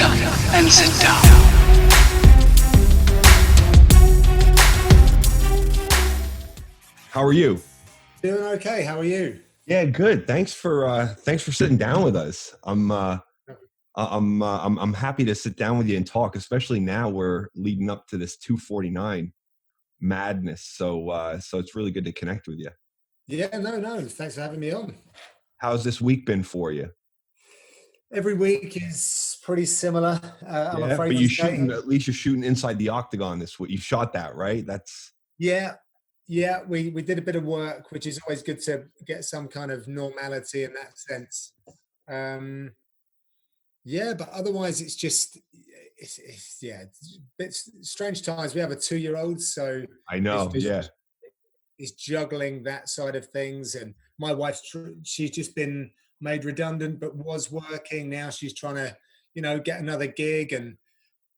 up and sit down. How are you? Doing okay. How are you? Yeah, good. Thanks for sitting down with us. I'm happy to sit down with you and talk, especially now we're leading up to this 249 madness. So it's really good to connect with you. Yeah, no. Thanks for having me on. How's this week been for you? Every week is pretty similar. I'm afraid. But at least you're shooting Inside the Octagon this week. You shot that, right? Yeah. We did a bit of work, which is always good to get some kind of normality in that sense. But otherwise it's just it's a bit strange times. We have a 2-year-old, so I know. Is juggling that side of things, and my wife, she's just been made redundant but was working. Now she's trying to get another gig, and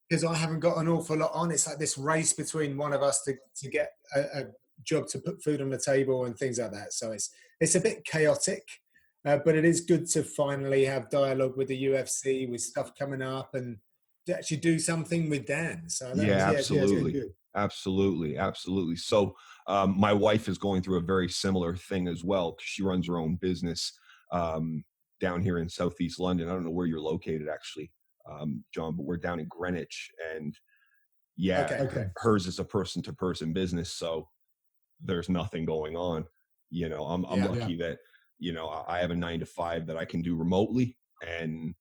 because I haven't got an awful lot on, it's like this race between one of us to get a job to put food on the table and things like that. So it's a bit chaotic, but it is good to finally have dialogue with the UFC, with stuff coming up, and to actually do something with Dan. So Absolutely. Absolutely. So my wife is going through a very similar thing as well, because she runs her own business down here in Southeast London. I don't know where you're located actually, John, but we're down in Greenwich, and hers is a person-to-person business, so there's nothing going on. I'm lucky that I have a 9-to-5 that I can do remotely, and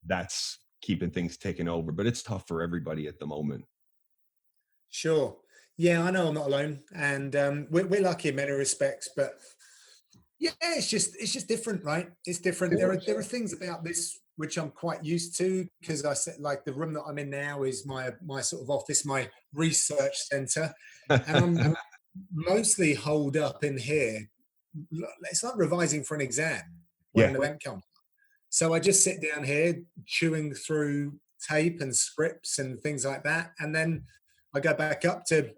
that's keeping things taken over, but it's tough for everybody at the moment. Sure. Yeah, I know I'm not alone, and we're lucky in many respects, but it's just different, right? It's different. There are things about this which I'm quite used to, because I said, like, the room that I'm in now is my sort of office, my research center, and I'm mostly holed up in here. It's like revising for an exam when an event comes. So I just sit down here chewing through tape and scripts and things like that, and then I go back up to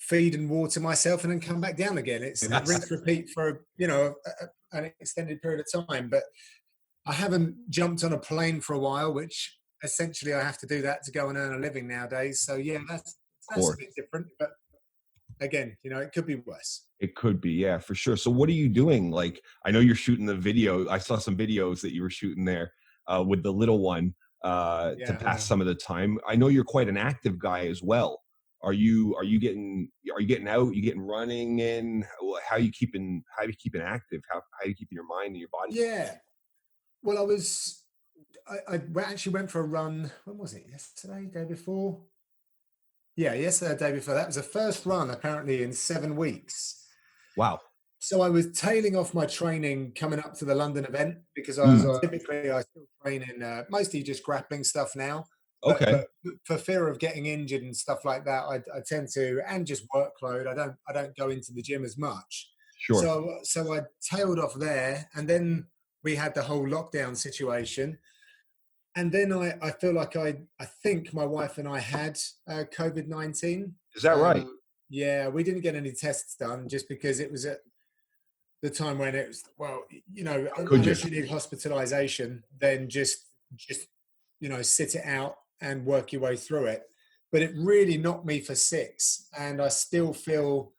feed and water myself, and then come back down again. It's rinse repeat for an extended period of time. But I haven't jumped on a plane for a while, which essentially I have to do that to go and earn a living nowadays. So that's a bit different. But again, it could be worse. It could be, yeah, for sure. So what are you doing? Like, I know you're shooting the video. I saw some videos that you were shooting there with the little one to pass some of the time. I know you're quite an active guy as well. Are you getting out? Are you getting running in? How are you keeping active? How are you keeping your mind and your body? Yeah. Well, I actually went for a run. When was it? Yesterday, day before? Yeah, yesterday, day before. That was the first run apparently in 7 weeks. Wow. So I was tailing off my training coming up to the London event, because I still train in mostly just grappling stuff now. But for fear of getting injured and stuff like that, I tend to, and just workload, I don't go into the gym as much. Sure. So I tailed off there, and then we had the whole lockdown situation. And then I feel like I think my wife and I had COVID-19. Is that right? Yeah, we didn't get any tests done, just because it was at the time when it was, unless you need hospitalization, then just sit it out and work your way through it. But it really knocked me for 6, and I still feel,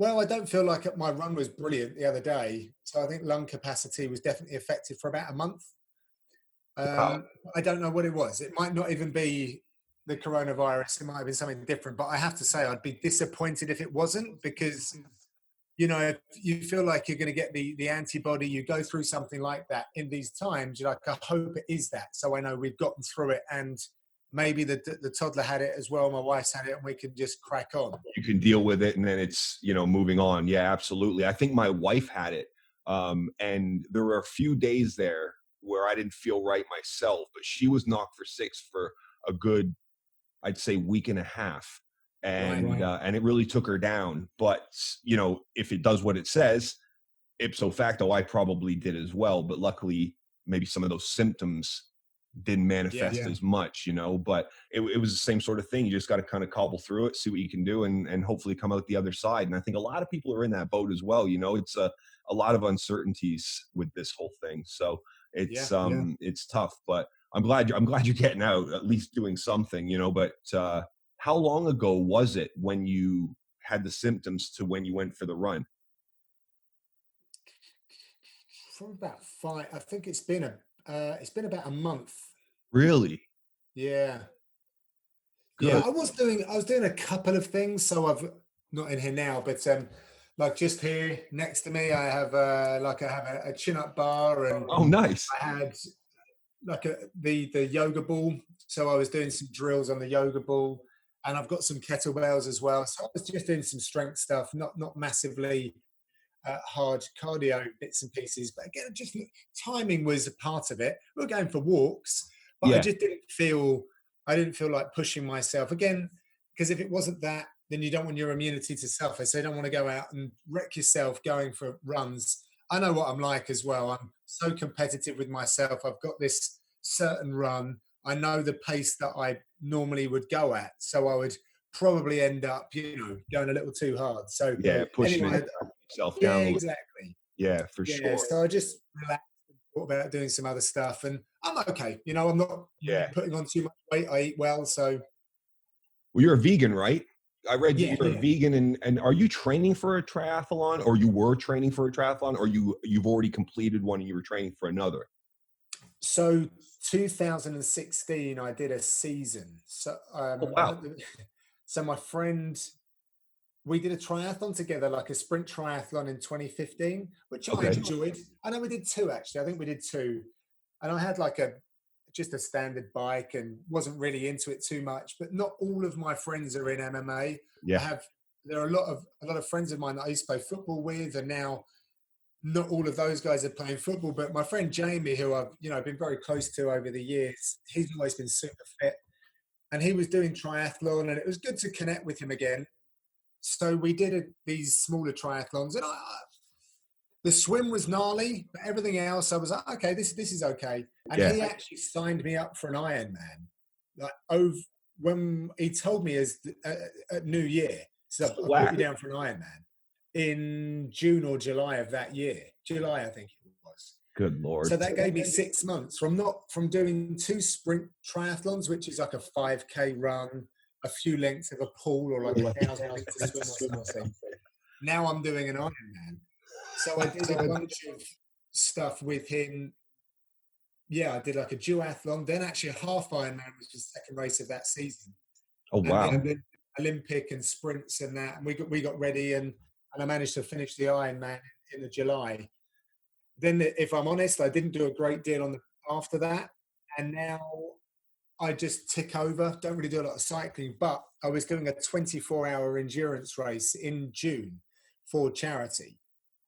I don't feel like my run was brilliant the other day. So I think lung capacity was definitely affected for about a month. I don't know what it was. It might not even be the coronavirus. It might have been something different, but I have to say I'd be disappointed if it wasn't, because if you feel like you're going to get the antibody, you go through something like that in these times, you're like, I hope it is that, so I know we've gotten through it, and maybe the toddler had it as well, my wife's had it, and we can just crack on. You can deal with it, and then it's moving on. Yeah, absolutely. I think my wife had it, and there were a few days there where I didn't feel right myself, but she was knocked for 6 for a good, I'd say, week and a half. And it really took her down. But, if it does what it says, ipso facto, I probably did as well. But luckily, maybe some of those symptoms didn't manifest as much, but it was the same sort of thing. You just got to kind of cobble through it, see what you can do, and hopefully come out the other side. And I think a lot of people are in that boat as well. It's a lot of uncertainties with this whole thing. So it's tough, but I'm glad you're getting out, at least doing something, you know. But how long ago was it when you had the symptoms to when you went for the run? From about five, I think it's been about a month. Really? Yeah. Yeah, Good. I was doing a couple of things. So I've not in here now, but like just here next to me, I have I have a chin up bar, and Oh, nice. I had like the yoga ball. So I was doing some drills on the yoga ball, and I've got some kettlebells as well. So I was just doing some strength stuff, not massively hard cardio bits and pieces. But again, just timing was a part of it. We were going for walks, but Yeah. I didn't feel like pushing myself again, because if it wasn't that, then you don't want your immunity to suffer. So you don't want to go out and wreck yourself going for runs. I know what I'm like as well. I'm so competitive with myself. I've got this certain run. I know the pace that I normally would go at. So I would probably end up, going a little too hard. So Yeah, pushing anyway, yourself down yeah, a little. exactly. Yeah, for Yeah. sure. So I just relaxed and thought about doing some other stuff, and I'm okay. I'm not Yeah. putting on too much weight. I eat well. So Well, you're a vegan, right? I read that yeah, you're a yeah. vegan, and are you training for a triathlon, or you were training for a triathlon, or you've already completed one and you were training for another? So 2016, I did a season. So Oh, wow. so my friend, we did a triathlon together, like a sprint triathlon in 2015, which I Okay. enjoyed. I know we did two actually. I think we did two, and I had like a just a standard bike and wasn't really into it too much. But not all of my friends are in MMA. I Yeah. have There are a lot of friends of mine that I used to play football with, and now not all of those guys are playing football. But my friend Jamie, who I've been very close to over the years, he's always been super fit, and he was doing triathlon, and it was good to connect with him again. So we did these smaller triathlons, and the swim was gnarly, but everything else, I was like, okay, this is okay. And Yeah. he actually signed me up for an Ironman, like over when he told me at New Year, so I'll put Wow. you down for an Ironman in June or July of that year. July, I think it was. Good Lord. So that gave me 6 months from doing two sprint triathlons, which is like a 5K run, a few lengths of a pool, or like 1,000 meters swim or something. Now I'm doing an Ironman. So I did a bunch of stuff with him. Yeah, I did like a duathlon, then actually a half Ironman, which was the second race of that season, Oh, and wow. then Olympic and sprints and that. And we got ready, and I managed to finish the Ironman in the July. Then, if I'm honest, I didn't do a great deal after that, and now I just tick over. Don't really do a lot of cycling, but I was doing a 24-hour endurance race in June for charity,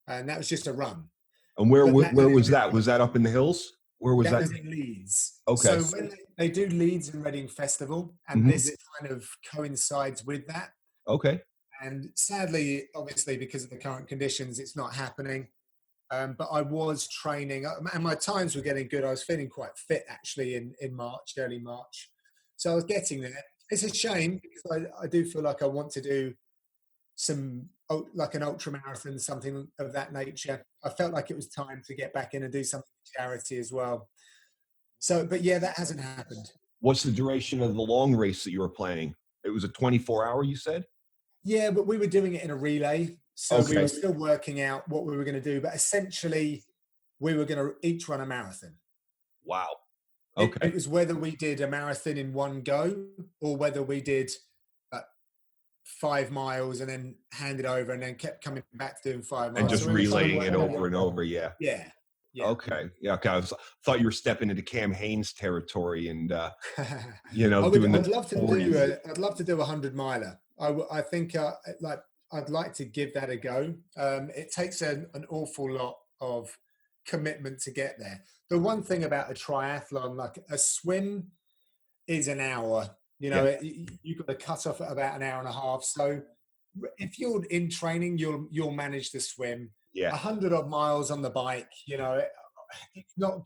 and that was just a run. And where But where was that? Was that up in the hills? Where was that that? was in Leeds. Okay. So when they do Leeds and Reading Festival, and Mhm. this kind of coincides with that. Okay. And sadly, obviously, because of the current conditions, it's not happening. But I was training, and my times were getting good. I was feeling quite fit actually in March, early March. So I was getting there. It's a shame because I do feel like I want to do like an ultra marathon, something of that nature. I felt like it was time to get back in and do something for charity as well. So, but yeah, that hasn't happened. What's the duration of the long race that you were planning? It was a 24-hour, you said? Yeah, but we were doing it in a relay. So we Okay. were still working out what we were going to do. But essentially, we were going to each run a marathon. Wow. It Okay. was whether we did a marathon in one go or whether we did 5 miles and then handed over and then kept coming back to doing 5 miles. And just So we were trying to relaying it work over and over. Yeah. Yeah. Yeah. Okay. Yeah. Okay. Thought you were stepping into Cam Hanes territory and I'd love to do 40s. I'd love to do 100 miler. I think like I'd like to give that a go. It takes an awful lot of commitment to get there. The one thing about a triathlon, like a swim, is an hour. Yeah. You've got to cut off at about an hour and a half. So if you're in training, you'll manage to swim. Yeah. 100 odd miles on the bike, it's not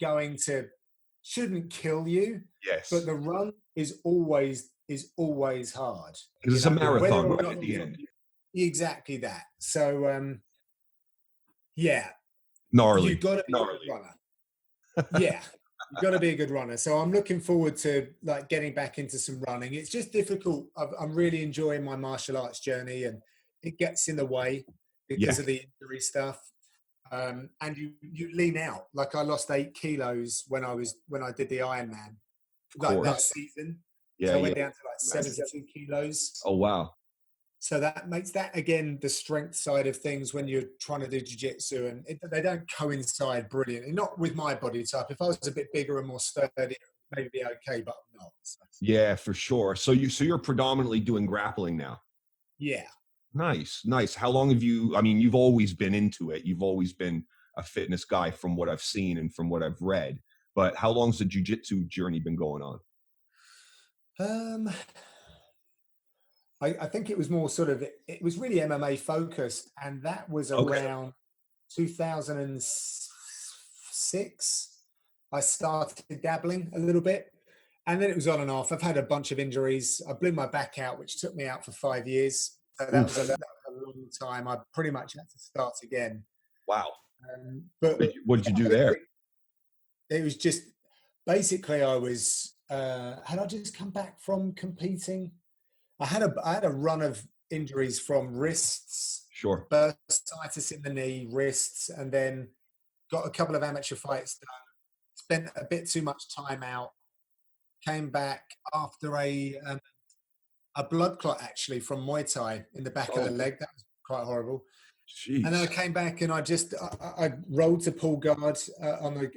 shouldn't kill you. Yes. But the run is always hard. Because it's a marathon Whether or right at the end. Exactly that. So yeah, Gnarly. you've got to be a Gnarly. runner. Yeah. You've got to be a good runner. So I'm looking forward to like getting back into some running. It's just difficult. I'm really enjoying my martial arts journey, and it gets in the way Yeah, because of the injury stuff. And you lean out. Like I lost 8 kilos when I did the Ironman, of like that course. season. Yeah, So I yeah. went down to like Imagine. 72 kilos. Oh, wow. So that makes that again the strength side of things when you're trying to do jiu-jitsu, and they don't coincide brilliantly. Not with my body type. If I was a bit bigger and more sturdy, maybe be okay, but I'm not. So, Yeah, for sure. So you're predominantly doing grappling now. yeah. Nice, nice. How long have you, I mean, you've always been into it. You've always been a fitness guy from what I've seen and from what I've read. But how long's the jujitsu journey been going on? Um, I think it was more sort of it was really MMA focused, and that was Okay. around 2006. I started dabbling a little bit, and then it was on and off. I've had a bunch of injuries. I blew my back out, which took me out for 5 years. So Oof. that was a long time. I pretty much had to start again. Wow. But What did you do there? it was just basically I was had I just come back from competing. I had a run of injuries from wrists, Sure. bursitis in the knee, wrists, and then got a couple of amateur fights done. Spent a bit too much time out. Came back after a blood clot actually from Muay Thai in the back of the Oh, leg. That was quite horrible. And then I jeez. came back and I rolled to pull guard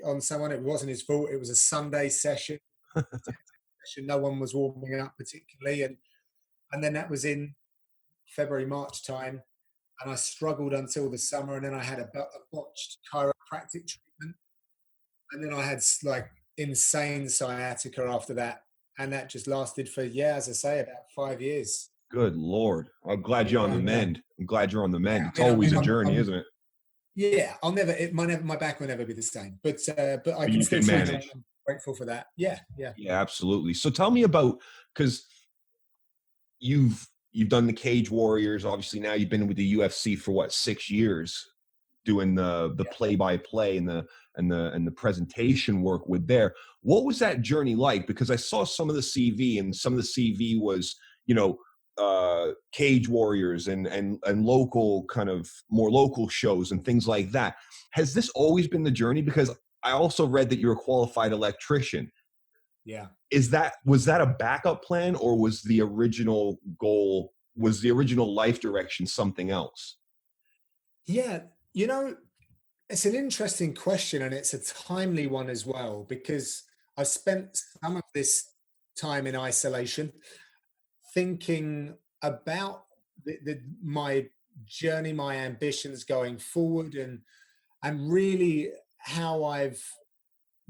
on someone. It wasn't his fault. It was a Sunday session. No one was warming up particularly, and then that was in February March time, and I struggled until the summer, and then I had a botched chiropractic treatment, and then I had like insane sciatica after that, and that just lasted for as I say, about 5 years. Good Lord. I'm glad you're on the And mend. I'm glad you're on the mend. yeah, It's always a journey, I'm isn't it? yeah, I'll never my back will never be the same, but I But can you still can swim, and manage. I'm grateful for that. Yeah, yeah, Yeah, absolutely. So tell me about, because you've done the Cage Warriors. Obviously, now you've been with the UFC for what, 6 years, doing the yeah. play by play and the presentation work with there. What was that journey like? Because I saw some of the CV, and some of the CV was, you know, Cage Warriors and local, kind of more local shows and things like that. Has this always been the journey? Because I also read that you're a qualified electrician. Yeah. Was that a backup plan, or was the original goal, was the original life direction something else? Yeah, you know, it's an interesting question, and it's a timely one as well, because I spent some of this time in isolation thinking about my journey, my ambitions going forward, and really how I've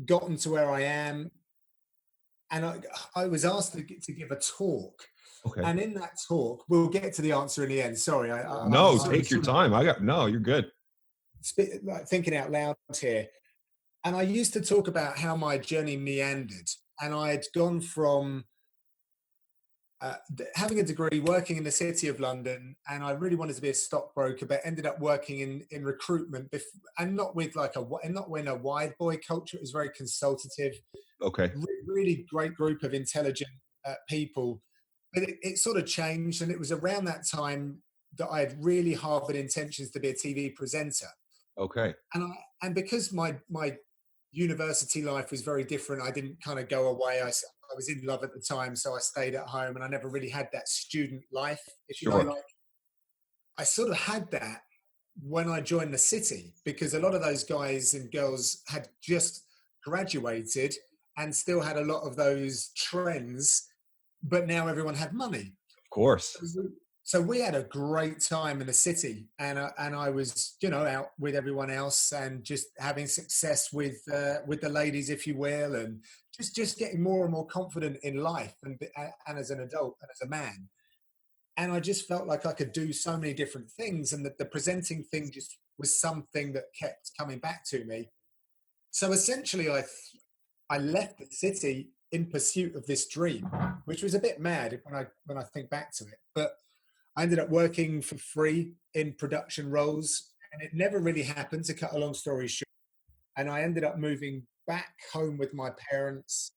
gotten to where I am. And I was asked to give a talk, Okay. and in that talk, we'll get to the answer in the end. Sorry, I'm No, sort take your of time. No, you're good. like thinking out loud here. And I used to talk about how my journey meandered, and I'd gone from having a degree, working in the city of London, and I really wanted to be a stockbroker, but ended up working in recruitment, and not with like and not in a wide boy culture. It was very consultative, Okay. really great group of intelligent people. But it sort of changed, and it was around that time that I had really harbored intentions to be a TV presenter. Okay. And because my university life was very different, I didn't kind of go away. I was in love at the time, so I stayed at home, and I never really had that student life, if you Sure. like. I sort of had that when I joined the city, because a lot of those guys and girls had just graduated and still had a lot of those trends, but now everyone had money. Of course. So we had a great time in the city, and I was, you know, out with everyone else and just having success with the ladies, if you will, and just getting more and more confident in life, and as an adult and as a man. And I just felt like I could do so many different things, and that the presenting thing just was something that kept coming back to me. So essentially, I left the city in pursuit of this dream, which was a bit mad when I think back to it, but I ended up working for free in production roles, and it never really happened, to cut a long story short. And I ended up moving back home with my parents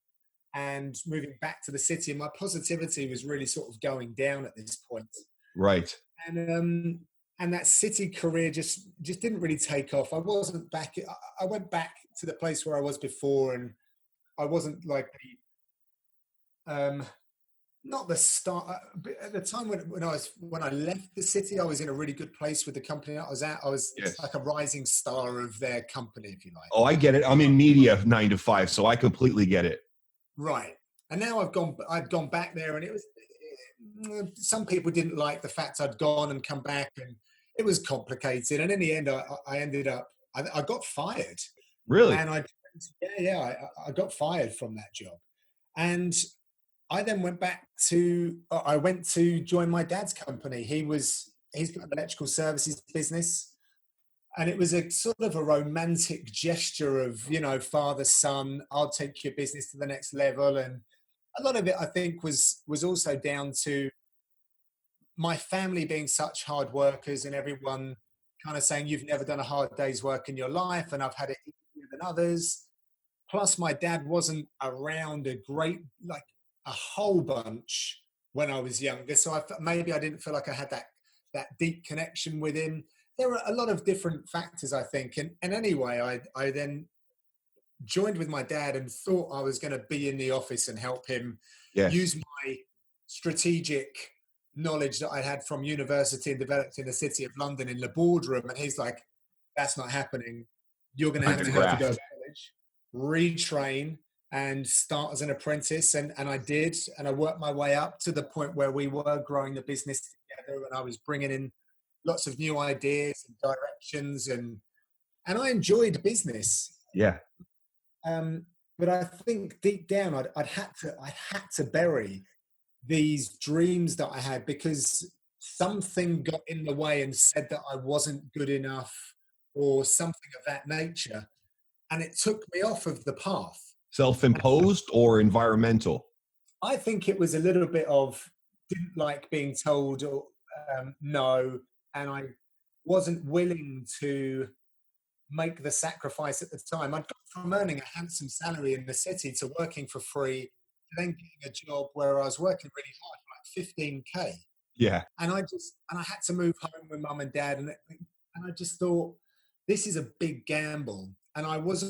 and moving back to the city, and my positivity was really sort of going down at this point. Right. And that city career just didn't really take off. I wasn't back. I went back to the place where I was before, and I wasn't like the not the star at the time when I left the city. I was in a really good place with the company I was at. I was Yes. like a rising star of their company, if you like. Oh, I get it. I'm in media 9 to 5, so I completely get it. Right. And now I've gone back there, and it was, some people didn't like the fact I'd gone and come back, and it was complicated. And in the end, I ended up, I got fired. Really? And I got fired from that job. And I then went to join my dad's company. He's got an electrical services business. And it was a sort of a romantic gesture of, father, son, I'll take your business to the next level. And a lot of it, I think, was also down to my family being such hard workers, and everyone kind of saying, you've never done a hard day's work in your life, and I've had it easier than others. Plus, my dad wasn't around a whole bunch when I was younger. So maybe I didn't feel like I had that deep connection with him. There were a lot of different factors, I think. And anyway, I then joined with my dad and thought I was going to be in the office and help him use my strategic knowledge that I had from university and developed in the City of London in the boardroom. And he's like, that's not happening. You're going to have to go to college, retrain, and start as an apprentice. And I did. And I worked my way up to the point where we were growing the business together, and I was bringing in lots of new ideas and directions, and I enjoyed business. Yeah. But I think deep down, I'd had to bury these dreams that I had, because something got in the way and said that I wasn't good enough or something of that nature, and it took me off of the path. Self-imposed or environmental? I think it was a little bit of didn't like being told no, and I wasn't willing to make the sacrifice at the time. I'd gone from earning a handsome salary in the city to working for free, to then getting a job where I was working really hard for like 15K. Yeah. And I had to move home with mum and dad, and I just thought, this is a big gamble. And I was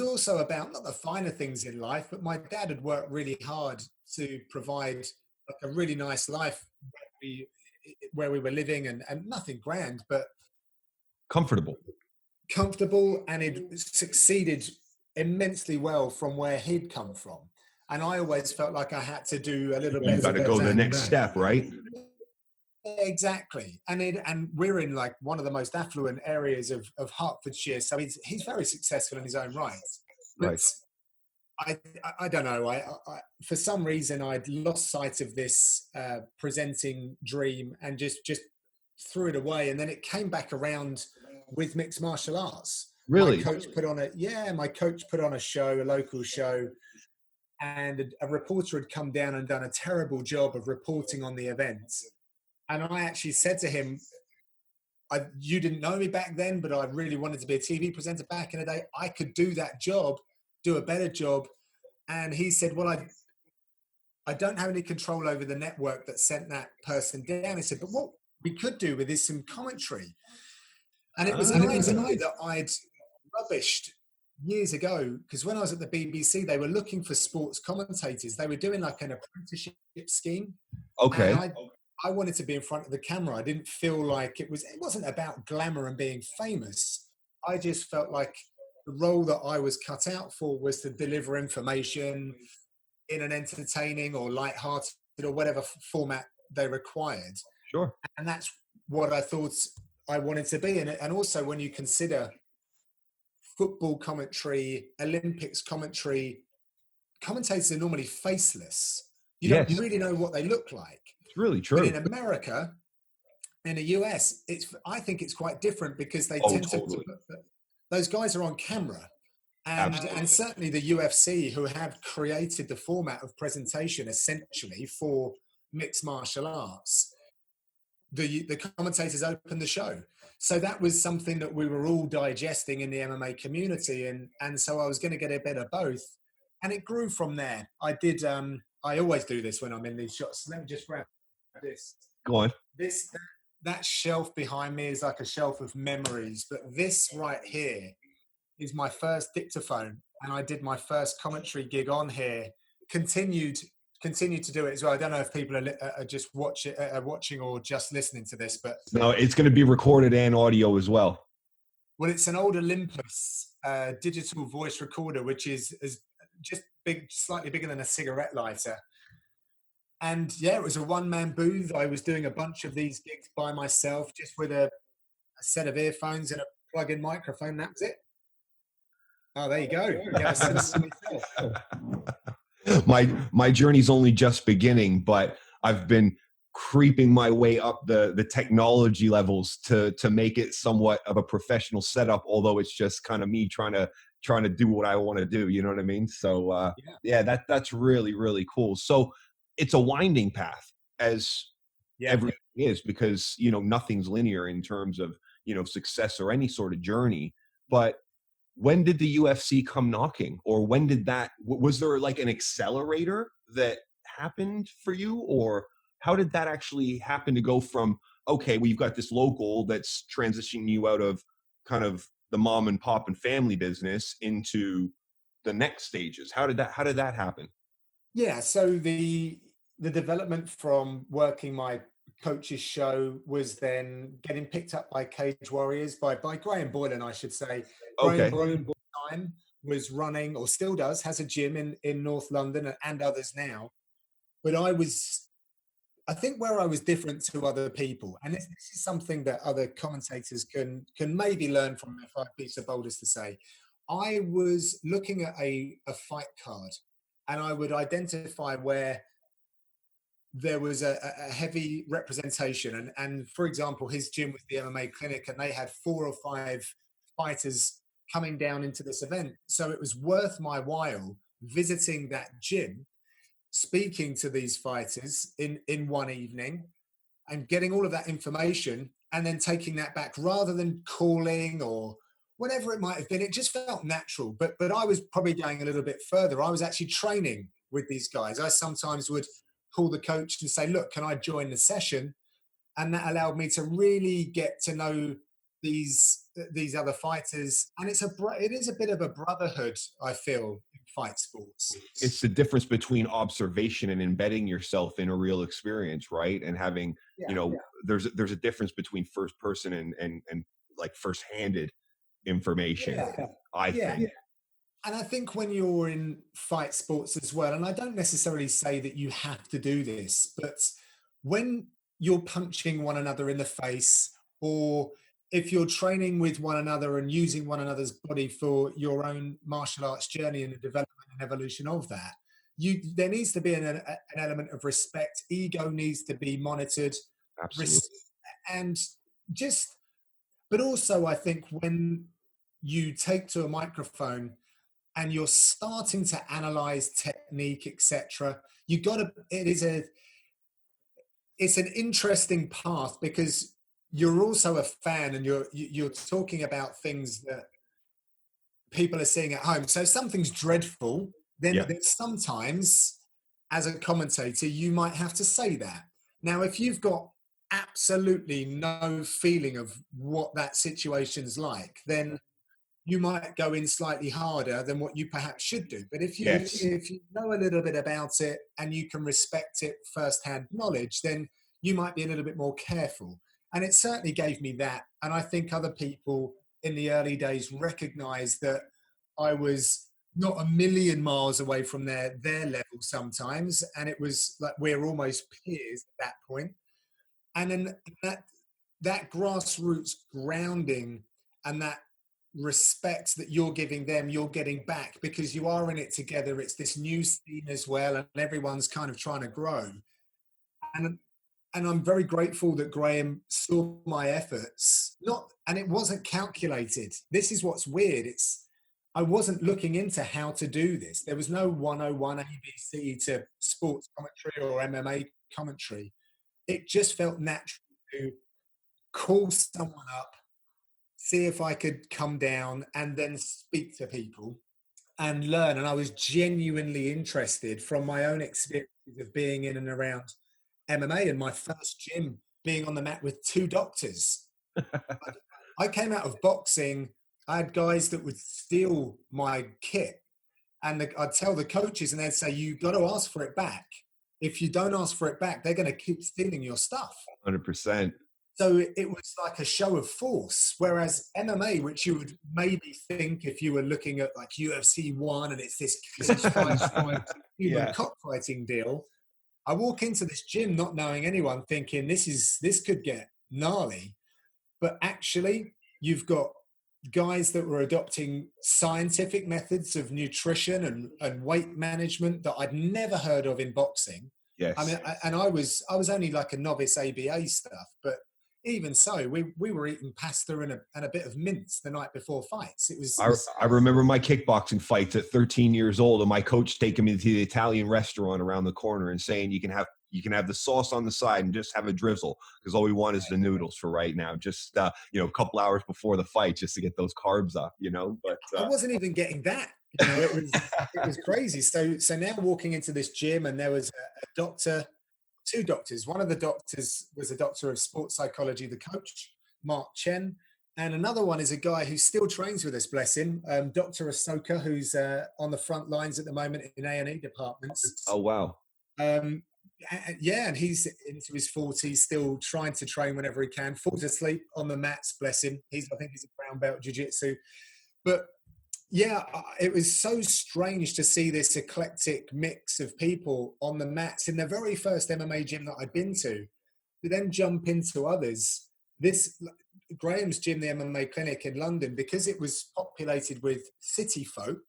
also about not the finer things in life, but my dad had worked really hard to provide like a really nice life where we were living, and nothing grand, but comfortable, and it succeeded immensely well from where he'd come from. And I always felt like I had to do a little bit. You got to go the next step, right? Exactly. And we're in like one of the most affluent areas of Hertfordshire. So he's very successful in his own right. But right. I don't know. I for some reason I'd lost sight of this presenting dream and just threw it away. And then it came back around with mixed martial arts. Really? My coach put on a show, a local show, and a reporter had come down and done a terrible job of reporting on the event. And I actually said to him, you didn't know me back then, but I really wanted to be a TV presenter back in the day. I could do that job, do a better job. And he said, well, I don't have any control over the network that sent that person down. He said, but what we could do with is some commentary. And it was an idea that I'd rubbished years ago, because when I was at the BBC, they were looking for sports commentators. They were doing like an apprenticeship scheme. Okay. And I wanted to be in front of the camera. I didn't feel like it wasn't about glamour and being famous. I just felt like the role that I was cut out for was to deliver information in an entertaining or light-hearted or whatever format they required. Sure. And that's what I thought I wanted to be. And also when you consider football commentary, Olympics commentary, commentators are normally faceless. You don't really know what they look like. It's really true. But in America, in the US, I think it's quite different, because they tend to those guys are on camera. And certainly the UFC, who have created the format of presentation essentially for mixed martial arts, the commentators open the show. So that was something that we were all digesting in the MMA community, and so I was going to get a bit of both, and it grew from there. I always do this when I'm in these shots. Let me just grab this. Go on. This that shelf behind me is like a shelf of memories, but this right here is my first dictaphone, and I did my first commentary gig on here. Continued continued to do it as well. I don't know if people are just watching or just listening to this, but No, it's going to be recorded and audio as well. well, it's an old Olympus digital voice recorder, which is just big, slightly bigger than a cigarette lighter. And yeah, it was a one-man booth. I was doing a bunch of these gigs by myself, just with a set of earphones and a plug-in microphone. That was it. Oh, there you go. Yeah, my journey's only just beginning, but I've been creeping my way up the technology levels to make it somewhat of a professional setup, although it's just kind of me trying to do what I want to do, you know what I mean? So yeah, that's really, really cool. So it's a winding path, as everything is, because nothing's linear in terms of success or any sort of journey. But when did the UFC come knocking, or when did that, was there like an accelerator that happened for you, or how did that actually happen to go from, okay, well, you've got this local that's transitioning you out of kind of the mom and pop and family business into the next stages? How did that happen? Yeah, so the development from working my coach's show was then getting picked up by Cage Warriors, by Graham Boylan, I should say. Okay. Graham Boylan time was running, or still does, has a gym in North London and others now. But I think where I was different to other people, and this is something that other commentators can maybe learn from, if I'd be so bold as to say, I was looking at a fight card, and I would identify where there was a heavy representation. And for example, his gym was the MMA clinic, and they had 4 or 5 fighters coming down into this event. So it was worth my while visiting that gym, speaking to these fighters in one evening, and getting all of that information, and then taking that back rather than calling or whatever it might have been. It just felt natural. But I was probably going a little bit further. I was actually training with these guys. I sometimes would call the coach and say, look, can I join the session? And that allowed me to really get to know these other fighters. And it is a bit of a brotherhood, I feel, in fight sports. It's the difference between observation and embedding yourself in a real experience, right? And having, there's a difference between first person and like first-handed information, I think. And I think when you're in fight sports as well, and I don't necessarily say that you have to do this, but when you're punching one another in the face, or if you're training with one another and using one another's body for your own martial arts journey and the development and evolution of that, there needs to be an element of respect. Ego needs to be monitored. Absolutely. And but also I think when you take to a microphone and you're starting to analyze technique, etc., it's an interesting path, because you're also a fan, and you're talking about things that people are seeing at home. So if something's dreadful, then sometimes as a commentator, you might have to say that. Now, if you've got absolutely no feeling of what that situation's like, then you might go in slightly harder than what you perhaps should do. But if you know a little bit about it and you can respect it firsthand knowledge, then you might be a little bit more careful. And it certainly gave me that. And I think other people in the early days recognized that I was not a million miles away from their level sometimes. And it was like we're almost peers at that point. And then that grassroots grounding and that respect that you're giving them, you're getting back, because you are in it together. It's this new scene as well, and everyone's kind of trying to grow. And I'm very grateful that Graham saw my efforts. And it wasn't calculated. This is what's weird. I wasn't looking into how to do this. There was no 101 ABC to sports commentary or MMA commentary. It just felt natural to call someone up see if I could come down and then speak to people and learn. And I was genuinely interested from my own experiences of being in and around MMA, and my first gym being on the mat with two doctors. I came out of boxing. I had guys that would steal my kit, and I'd tell the coaches, and they'd say, "You got to ask for it back. If you don't ask for it back, they're going to keep stealing your stuff." 100%. So it was like a show of force. Whereas MMA, which you would maybe think if you were looking at like UFC 1 and it's this cage fight, human Yeah. cockfighting deal, I walk into this gym not knowing anyone, thinking this could get gnarly. But actually, you've got guys that were adopting scientific methods of nutrition and weight management that I'd never heard of in boxing. Yes. I mean, and I was only like a novice ABA stuff, but even so, we were eating pasta and a bit of mince the night before fights. It was. I remember my kickboxing fights at 13 years old, and my coach taking me to the Italian restaurant around the corner and saying, you can have the sauce on the side and just have a drizzle, because all we want is the noodles for right now. Just a couple hours before the fight, just to get those carbs up. But I wasn't even getting that. It was crazy. So now walking into this gym, and there was a doctor, two doctors. One of the doctors was a doctor of sports psychology, the coach, Mark Chen. And another one is a guy who still trains with us, bless him, Dr. Ahsoka, who's on the front lines at the moment in A&E departments. Oh, wow. Yeah, and he's into his 40s, still trying to train whenever he can. Falls asleep on the mats, bless him. I think he's a brown belt jiu-jitsu. But yeah, it was so strange to see this eclectic mix of people on the mats in the very first MMA gym that I'd been to then jump into others. This Graham's gym, the MMA clinic in London, because it was populated with city folk,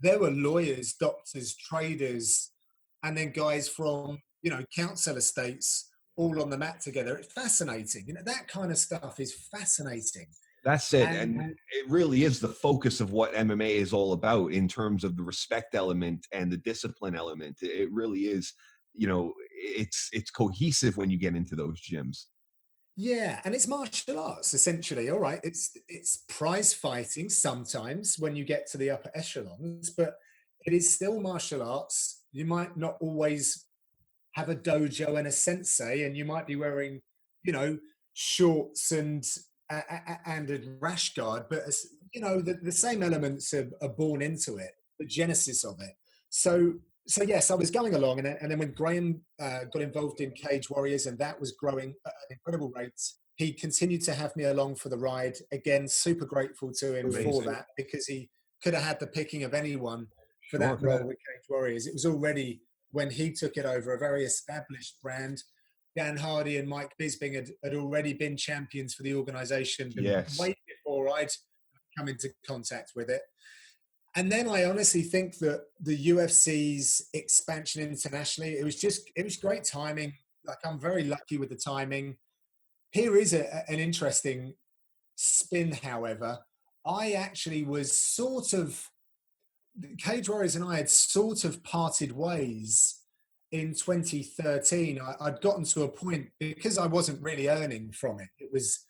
there were lawyers, doctors, traders, and then guys from, council estates all on the mat together. It's fascinating. That kind of stuff is fascinating. That's it. And it really is the focus of what MMA is all about in terms of the respect element and the discipline element. It really is, it's cohesive when you get into those gyms. Yeah, and it's martial arts essentially. All right, it's prize fighting sometimes when you get to the upper echelons, but it is still martial arts. You might not always have a dojo and a sensei, and you might be wearing, shorts and a rash guard, but the same elements are born into it, the genesis of it. So yes, I was going along, and then when Graham got involved in Cage Warriors, and that was growing at an incredible rate, he continued to have me along for the ride. Again, super grateful to him for that, because he could have had the picking of anyone for that role with Cage Warriors. It was already, when he took it over, a very established brand. Dan Hardy and Mike Bisping had already been champions for the organization way before I'd come into contact with it. And then I honestly think that the UFC's expansion internationally, it was great timing. Like, I'm very lucky with the timing. Here is an interesting spin, however. I actually was Cage Warriors and I had sort of parted ways in 2013. I'd gotten to a point, because I wasn't really earning from it. It was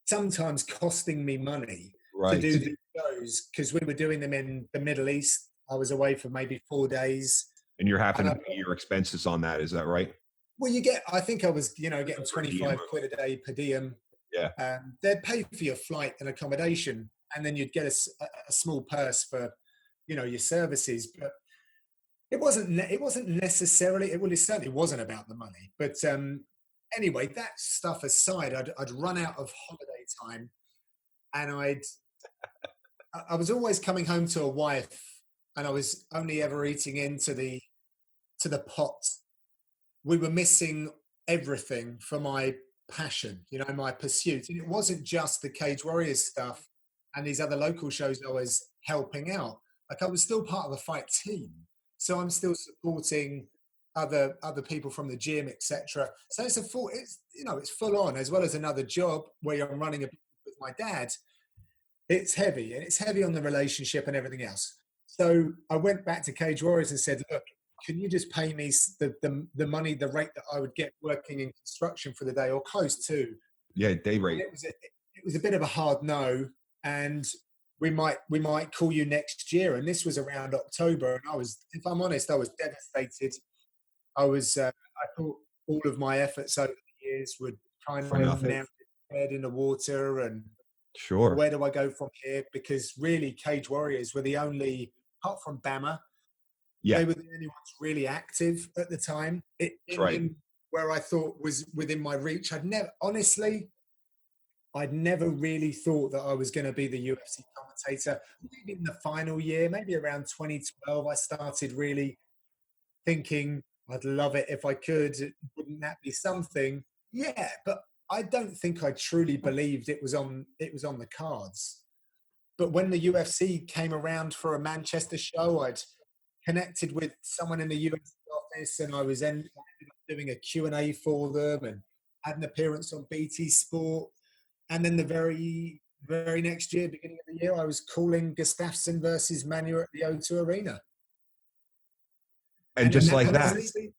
sometimes costing me money to do these shows, because we were doing them in the Middle East. I was away for maybe 4 days. And you're having to pay your expenses on that, is that right? Well, I think I was, getting 25 quid a day per diem. Yeah. They'd pay for your flight and accommodation, and then you'd get a small purse for, your services. But it wasn't necessarily, it certainly wasn't about the money. But anyway, that stuff aside, I'd run out of holiday time, and I was always coming home to a wife, and I was only ever eating into the pot. We were missing everything for my passion, my pursuit. And it wasn't just the Cage Warriors stuff and these other local shows I was helping out. Like, I was still part of the fight team. So I'm still supporting other people from the gym, etc. So it's full on, as well as another job where I'm running a business with my dad. It's heavy, and it's heavy on the relationship and everything else. So I went back to Cage Warriors and said, look, can you just pay me the money, the rate that I would get working in construction for the day, or close to? Yeah, day rate. it was a bit of a hard no, and we might call you next year. And this was around October, and I was, if I'm honest, I was devastated. I thought all of my efforts over the years would kind For of nothing. now head in the water, and Sure. where do I go from here? Because really, Cage Warriors were the only, apart from Bama, Yeah, they were the only ones really active at the time. that's right. In where I thought was within my reach. I'd never really thought that I was going to be the UFC commentator. Maybe in the final year, maybe around 2012, I started really thinking I'd love it if I could. Wouldn't that be something? Yeah, but I don't think I truly believed it was on the cards. But when the UFC came around for a Manchester show, I'd connected with someone in the UFC office, and I ended up doing a Q&A for them, and had an appearance on BT Sport. And then the very next year, beginning of the year, I was calling Gustafsson versus Manuel at the O2 Arena. And just like And that. honestly,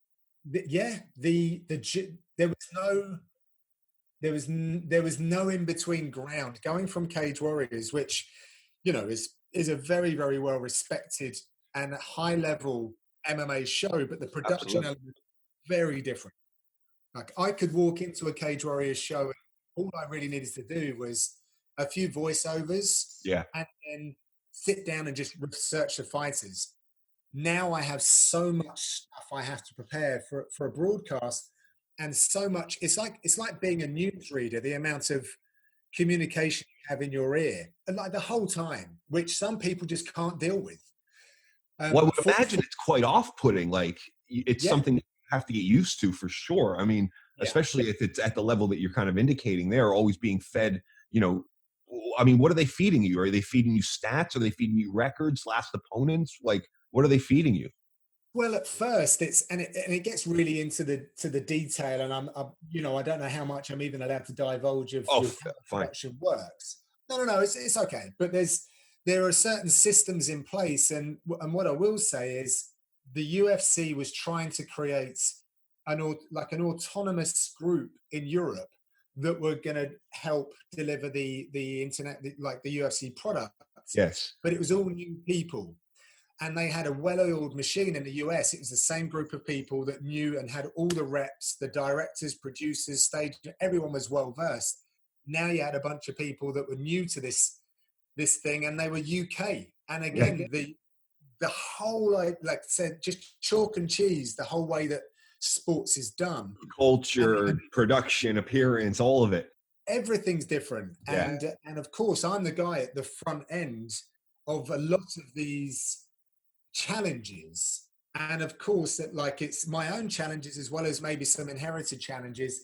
yeah, there was no in between ground. Going from Cage Warriors, which is a very, very well respected and high level MMA show, but the production Absolutely. element very different. Like, I could walk into a Cage Warriors show, and all I really needed to do was a few voiceovers, Yeah. and then sit down and just research the fighters. Now I have so much stuff I have to prepare for a broadcast, and so much. It's like being a newsreader. The amount of communication you have in your ear, and like the whole time, which some people just can't deal with. Well, I would For, imagine it's quite off-putting. Like it's yeah, something you have to get used to for sure. I mean, yeah. especially if it's at the level that you're kind of indicating there, always being fed, you know, I mean, what are they feeding you? Are they feeding you stats? Are they feeding you records, last opponents? Like, what are they feeding you? Well, at first it gets really into the detail, and I don't know how much I'm even allowed to divulge of Oh, how the fine. production works. No, it's okay. But there are certain systems in place, and what I will say is the UFC was trying to create an autonomous group in Europe that were going to help deliver the internet, like the UFC product, Yes. but it was all new people, and they had a well-oiled machine in the US. It was the same group of people that knew and had all the reps, the directors, producers, stage, everyone was well versed. Now you had a bunch of people that were new to this thing, and they were UK. And Yeah. again, the whole, like I said, just chalk and cheese, the whole way that sports is done. Culture, And production, appearance, all of it. everything's different. Yeah. And of course, I'm the guy at the front end of a lot of these challenges. And of course, that, like, it's my own challenges as well as maybe some inherited challenges.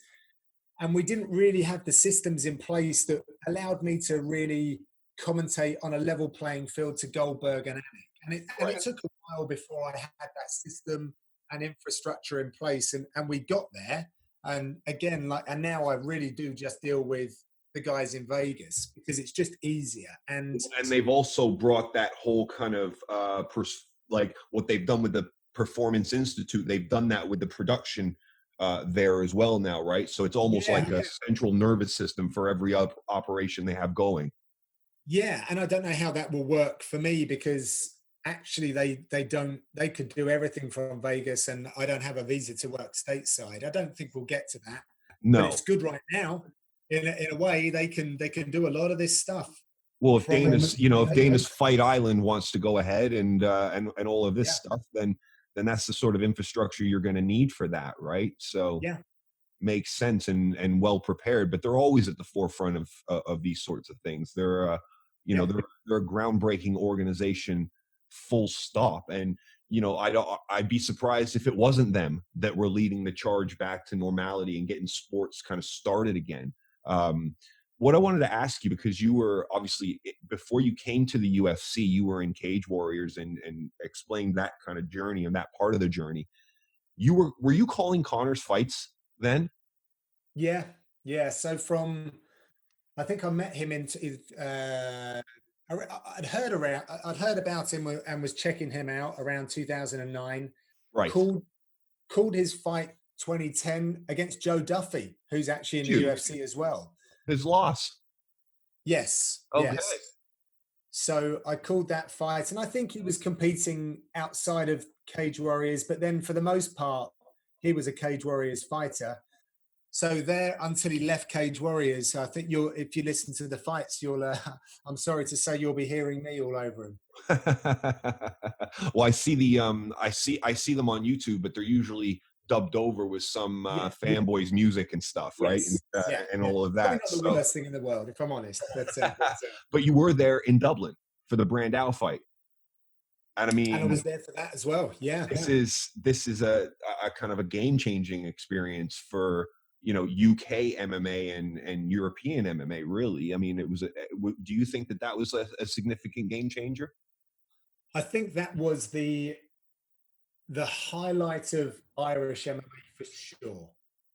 And we didn't really have the systems in place that allowed me to really commentate on a level playing field to Goldberg and Anik. And it Right. took a while before I had that system and infrastructure in place. And we got there. And again, and now I really do just deal with the guys in Vegas because it's just easier. And And they've also brought that whole kind of like what they've done with the Performance Institute. They've done that with the production there as well now, right? So it's almost yeah, like a central nervous system for every operation they have going. yeah, and I don't know how that will work for me because actually they could do everything from Vegas, and I don't have a visa to work stateside. I don't think we'll get to that, but No. it's good right now. In a way, they can do a lot of this stuff Well, if from Dana's, if Vegas. Dana's Fight Island wants to go ahead and all of this Yeah, stuff, then that's the sort of infrastructure you're going to need for that, right? So yeah, makes sense and well prepared, but they're always at the forefront of these sorts of things. They're yeah. they're a groundbreaking organization, full stop. And I'd be surprised if it wasn't them that were leading the charge back to normality and getting sports kind of started again. What I wanted to ask you, because you were obviously before you came to the UFC, you were in Cage Warriors and explained that kind of journey and that part of the journey. Were you calling Connor's fights then? Yeah, yeah. So I think I met him in. I'd heard about him and was checking him out around 2009. Right. Called called his fight 2010 against Joe Duffy, who's actually in the Huge. UFC as well. His loss. Yes, Okay. yes. So I called that fight, and I think he was competing outside of Cage Warriors, but then for the most part, he was a Cage Warriors fighter. So there until he left Cage Warriors, I think you'll, if you listen to the fights, you'll, I'm sorry to say, you'll be hearing me all over him. Well, I see the I see them on YouTube, but they're usually dubbed over with some Yeah. fanboys music and stuff, right? Yes. Yeah. And Yeah. all of Probably that. not the So, worst thing in the world, if I'm honest. But but you were there in Dublin for the Brandao fight, and I and I mean, was there for that as well. Yeah. this is a kind of a game changing experience for UK MMA and European MMA. Really, I mean, it was. Do you think that that was a significant game changer? I think that was the highlight of Irish MMA for sure.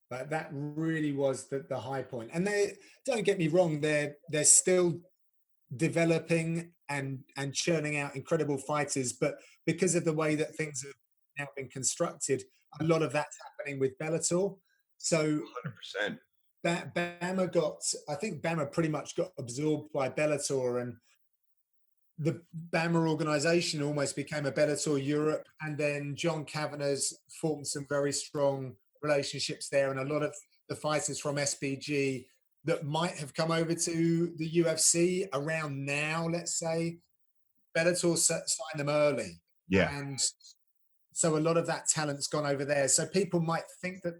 But that really was the high point. And they, don't get me wrong, they're still developing and churning out incredible fighters, but because of the way that things have now been constructed, a lot of that's happening with Bellator. So 100%. Bama got, I think Bama pretty much got absorbed by Bellator, and the Bama organization almost became a Bellator Europe. And then John Kavanagh's formed some very strong relationships there. And a lot of the fighters from SBG that might have come over to the UFC around now, let's say, Bellator signed them early. Yeah. And so a lot of that talent's gone over there. So people might think that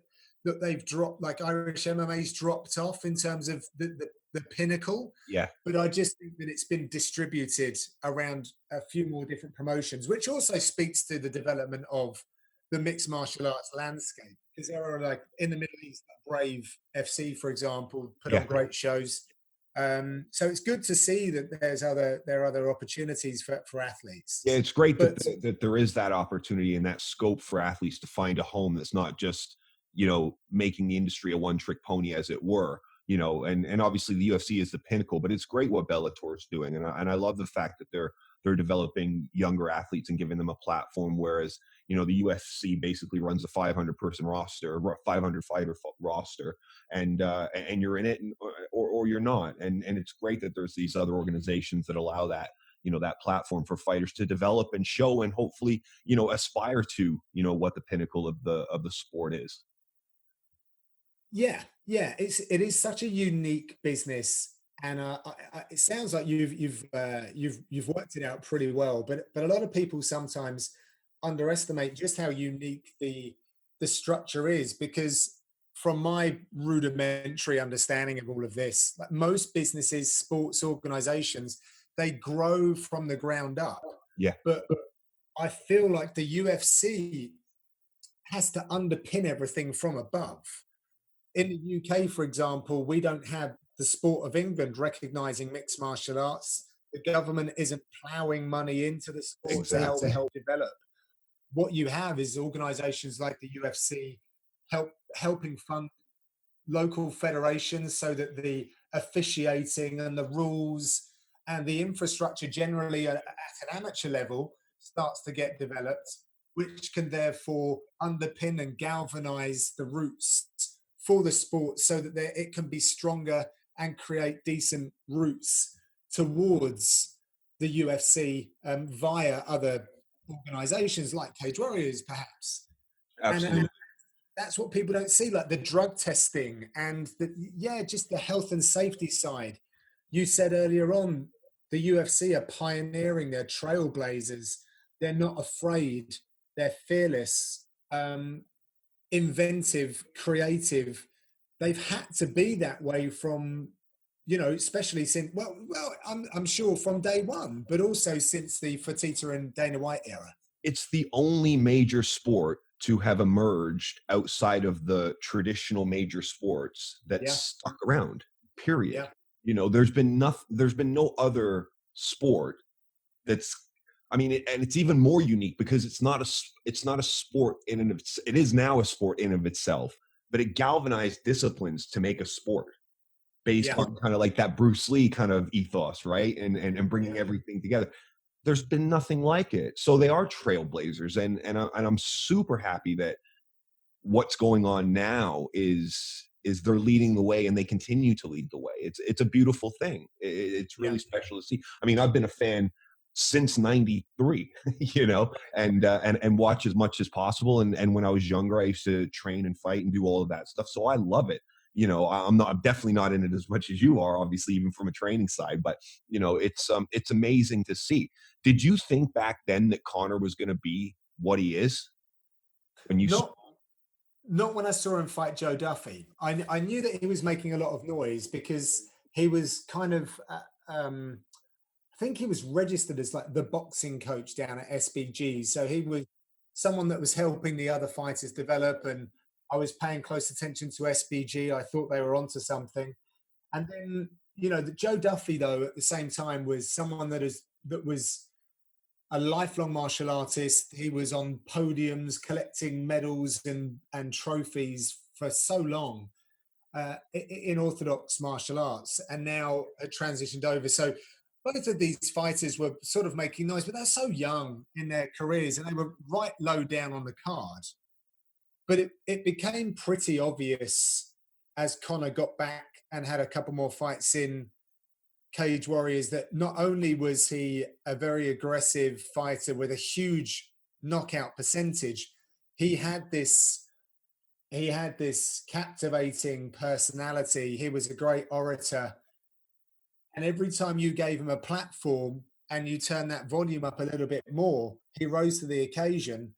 they've dropped, like Irish MMA's dropped off in terms of the pinnacle. Yeah. But I just think that it's been distributed around a few more different promotions, which also speaks to the development of the mixed martial arts landscape. Because there are, like, in the Middle East, like Brave FC, for example, put Yeah. on great shows. So it's good to see that there are other opportunities for athletes. Yeah, it's great But that there is that opportunity and that scope for athletes to find a home that's not just, making the industry a one-trick pony, as it were. And obviously the UFC is the pinnacle, but it's great what Bellator is doing, and I love the fact that they're developing younger athletes and giving them a platform, whereas the UFC basically runs a 500 person roster, 500 fighter roster, and you're in it, or you're not, and it's great that there's these other organizations that allow that that platform for fighters to develop and show, and hopefully aspire to what the pinnacle of the sport is. yeah, yeah, it is such a unique business, and it sounds like you've worked it out pretty well. But a lot of people sometimes underestimate just how unique the structure is, because from my rudimentary understanding of all of this, like most businesses, sports organizations, they grow from the ground up. Yeah. But I feel like the UFC has to underpin everything from above. In the UK, for example, we don't have the Sport of England recognizing mixed martial arts. The government isn't plowing money into the sport to Exactly. help develop. What you have is organizations like the UFC helping fund local federations so that the officiating and the rules and the infrastructure generally at an amateur level starts to get developed, which can therefore underpin and galvanize the roots for the sport so that it can be stronger and create decent roots towards the UFC via other organizations like Cage Warriors, perhaps. And Absolutely. that's what people don't see, like the drug testing and just the health and safety side. You said earlier on, the UFC are pioneering, they're trailblazers, they're not afraid, they're fearless, inventive, creative. They've had to be that way from, especially since, I'm sure from day one, but also since the Fertitta and Dana White era. It's the only major sport to have emerged outside of the traditional major sports that Yeah. stuck around, period. Yeah. There's been no other sport that's, I mean, and it's even more unique because it's not a sport in and of it is now a sport in of itself, but it galvanized disciplines to make a sport based Yeah. on kind of like that Bruce Lee kind of ethos, right? And bringing everything together. There's been nothing like it. So they are trailblazers, and I'm super happy that what's going on now is is they're leading the way and they continue to lead the way. It's a beautiful thing. It's Yeah. really special to see. I mean, I've been a fan since 93, you know, and watch as much as possible. And when I was younger, I used to train and fight and do all of that stuff. So I love it. You know, I'm definitely not in it as much as you are, obviously, even from a training side, but you know, it's amazing to see. Did you think back then that Conor was going to be what he is when you saw? Not not when I saw him fight Joe Duffy. I knew that he was making a lot of noise because he was kind of I think he was registered as like the boxing coach down at SBG. So he was someone that was helping the other fighters develop. And I was paying close attention to SBG. I thought they were onto something. And then, you know, the Joe Duffy, though, at the same time was someone that was a lifelong martial artist. He was on podiums collecting medals and trophies for so long in orthodox martial arts, and now had transitioned over. So both of these fighters were sort of making noise, but they're so young in their careers and they were right low down on the card. But it became pretty obvious as Conor got back and had a couple more fights in Cage Warriors that not only was he a very aggressive fighter with a huge knockout percentage, he had this he had this captivating personality. He was a great orator. And every time you gave him a platform and you turned that volume up a little bit more, he rose to the occasion.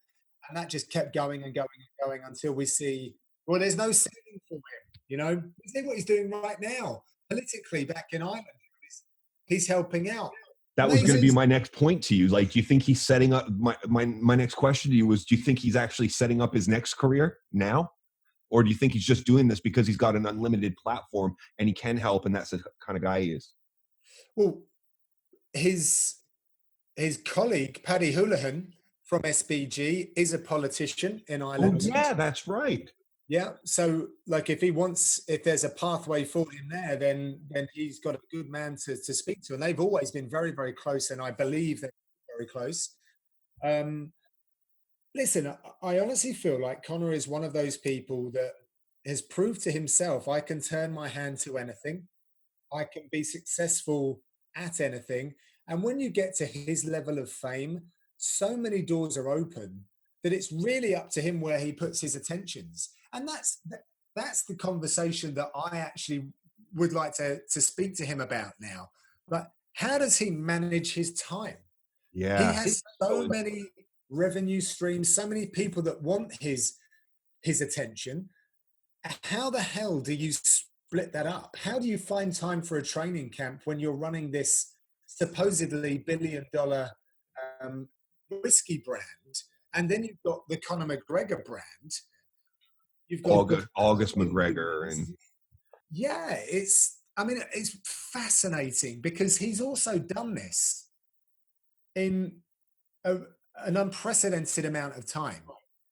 And that just kept going and going and going until we see, well, there's no ceiling for him. You know, see what he's doing right now politically back in Ireland. He's helping out. That was going to Amazing. be my next point to you. Like, do you think he's setting up my next question to you was, do you think he's actually setting up his next career now? Or do you think he's just doing this because he's got an unlimited platform and he can help, and that's the kind of guy he is? Well, his colleague, Paddy Houlihan from SBG, is a politician in Oh, Ireland. yeah, that's right. Yeah. So, like, if there's a pathway for him there, then he's got a good man to speak to. And they've always been very, very close. And I believe they're very close. Listen, I honestly feel like Conor is one of those people that has proved to himself, I can turn my hand to anything. I can be successful at anything. And when you get to his level of fame, so many doors are open that it's really up to him where he puts his attentions. And that's the conversation that I actually would like to speak to him about now. But how does he manage his time? Yeah. He has so many revenue streams, so many people that want his attention. How the hell do you split that up? How do you find time for a training camp when you're running this supposedly billion-dollar whiskey brand, and then you've got the Conor McGregor brand? You've got August McGregor, and yeah, it's fascinating because he's also done this in an unprecedented amount of time.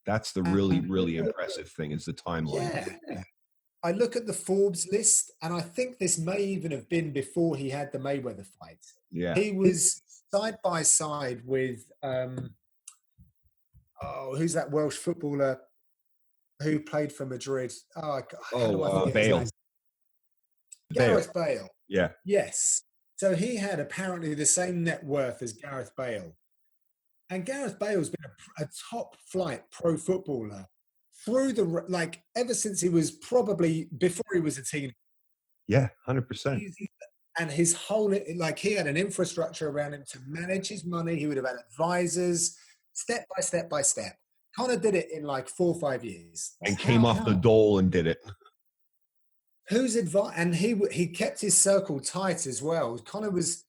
that's the really, really impressive thing is the timeline. Yeah. I look at the Forbes list, and I think this may even have been before he had the Mayweather fight. Yeah. He was side by side with who's that Welsh footballer who played for Madrid? Bale. Gareth Bale. Yeah. Yes. So he had apparently the same net worth as Gareth Bale. And Gareth Bale's been a top flight pro footballer ever since he was probably before he was a teenager. Yeah, 100%. And his whole, he had an infrastructure around him to manage his money. He would have had advisors, step by step by step. Conor did it in like 4 or 5 years. And came off the dole and did it. Whose advice? And he kept his circle tight as well. Conor was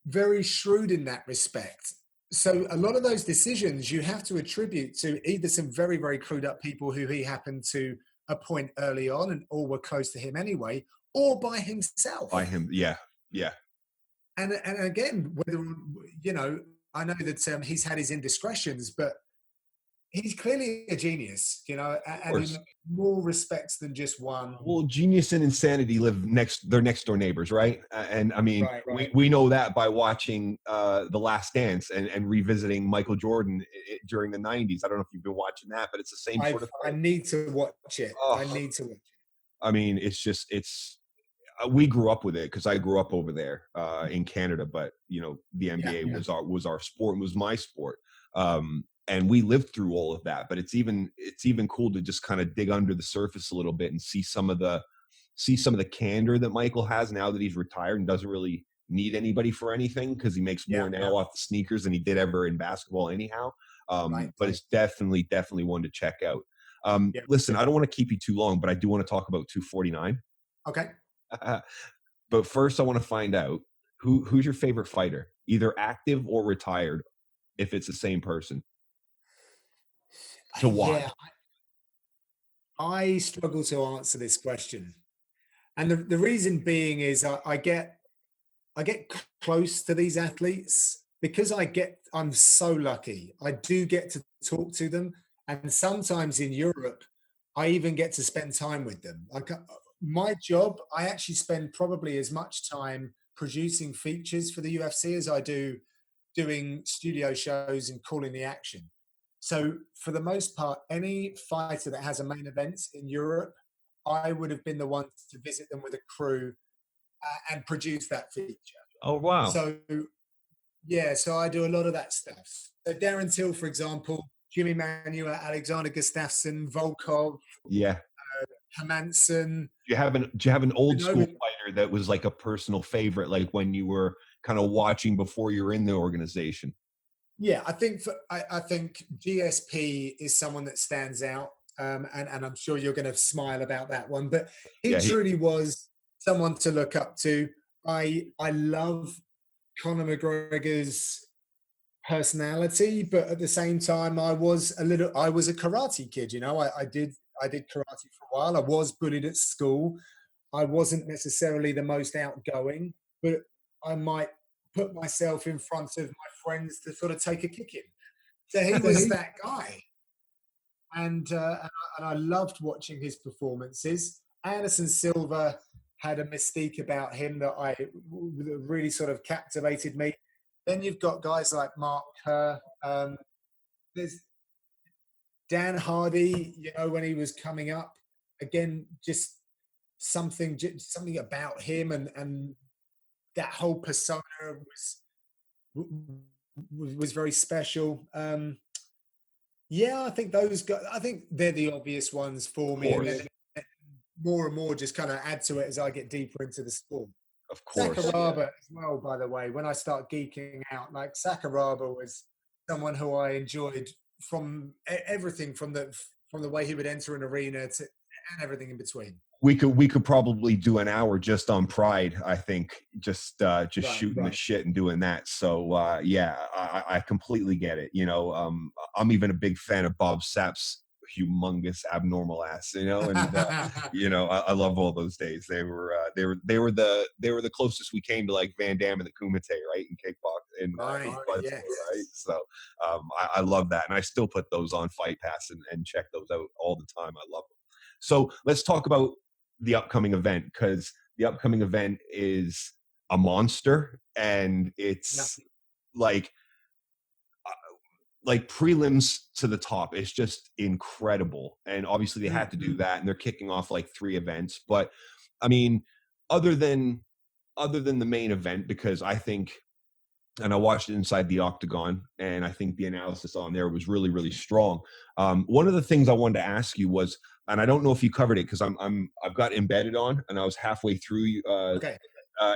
very shrewd in that respect. So a lot of those decisions you have to attribute to either some very, very clued up people who he happened to appoint early on and all were close to him anyway, or by himself. By him, yeah. And again, whether, I know that he's had his indiscretions, but he's clearly a genius, Of and course. in more respects than just one. Well, genius and insanity live they're next door neighbors, right? And I mean, Right, we know that by watching The Last Dance and revisiting Michael Jordan during the 90s. I don't know if you've been watching that, but it's the same sort of I thing. need to watch it. I Oh, need to watch I mean, it's we grew up with it because I grew up over there in Canada, but the it. Yeah, NBA was our sport, was my sport, and we lived through all of that. But it's even cool to just kind of dig under the surface a little bit and see some of the candor that Michael has now that he's retired and doesn't really need anybody for anything because he makes yeah, more now off the sneakers than he did ever in basketball anyhow. right, But right. it's definitely one to check out. Yeah, Listen, yeah. I don't want to keep you too long, but I do want to talk about 249. Okay. But first, I want to find out who's your favorite fighter, either active or retired, if it's the same person to Yeah, watch. I struggle to answer this question. And the reason being is I get close to these athletes because I'm so lucky. I do get to talk to them. And sometimes in Europe, I even get to spend time with them. My job, I actually spend probably as much time producing features for the UFC as I do doing studio shows and calling the action. So for the most part, any fighter that has a main event in Europe, I would have been the one to visit them with a crew and produce that feature. Oh wow, So yeah, so I do a lot of that stuff. So Darren Till, for example, Jimmy Manuel, Alexander Gustafsson, Volkov, yeah. Hermanson, Do you have an old school Benoit. fighter that was like a personal favorite, like when you were kind of watching before you were in the organization? Yeah, I think GSP is someone that stands out, and I'm sure you're going to smile about that one. But he Yeah, truly was someone to look up to. I love Conor McGregor's personality, but at the same time, I was a karate kid. I did karate for a while. I was bullied at school. I wasn't necessarily the most outgoing, but I might put myself in front of my friends to sort of take a kick in. So he was that guy, and I loved watching his performances. Anderson Silva had a mystique about him that really sort of captivated me. Then you've got guys like Mark Kerr. There's Dan Hardy. When he was coming up, again, just something about him and that whole persona was very special. Yeah, I think those guys. I think they're the obvious ones for of me, and course, then more and more just kind of add to it as I get deeper into the sport. of course. Sakuraba as well, by the way. When I start geeking out, like Sakuraba was someone who I enjoyed from everything from the way he would enter an arena to and everything in between. We could probably do an hour just on Pride. I think just Right, shooting the right. shit and doing that. So yeah, I completely get it. I'm even a big fan of Bob Sapp's humongous abnormal ass. And I love all those days. They were the closest we came to like Van Damme and the Kumite, right? In kickbox in Right. Bloodsport, Yes. right? So I love that, and I still put those on Fight Pass and check those out all the time. I love them. So let's talk about the upcoming event, because the upcoming event is a monster, and Yeah. it's like prelims to the top. It's just incredible, and obviously they had to do that, and they're kicking off like 3 events. But I mean, other than the main event, because I think, and I watched it Inside the Octagon, and I think the analysis on there was really, really strong. One of the things I wanted to ask you was, and I don't know if you covered it because I've got embedded on, and I was halfway through Okay.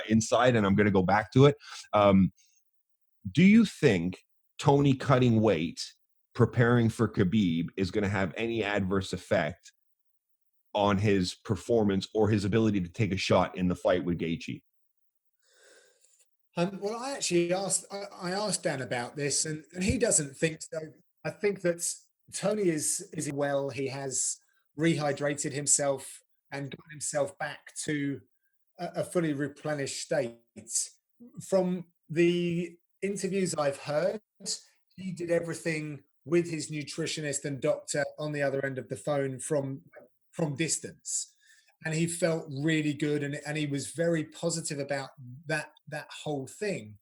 Inside, and I'm going to go back to it. Um, do you think Tony cutting weight, preparing for Khabib, is going to have any adverse effect on his performance or his ability to take a shot in the fight with Gaethje? Well, I actually I asked Dan about this, and he doesn't think so. I think that Tony is well. He has rehydrated himself and got himself back to a fully replenished state. From the interviews I've heard, he did everything with his nutritionist and doctor on the other end of the phone from distance, and he felt really good, and he was very positive about that whole thing.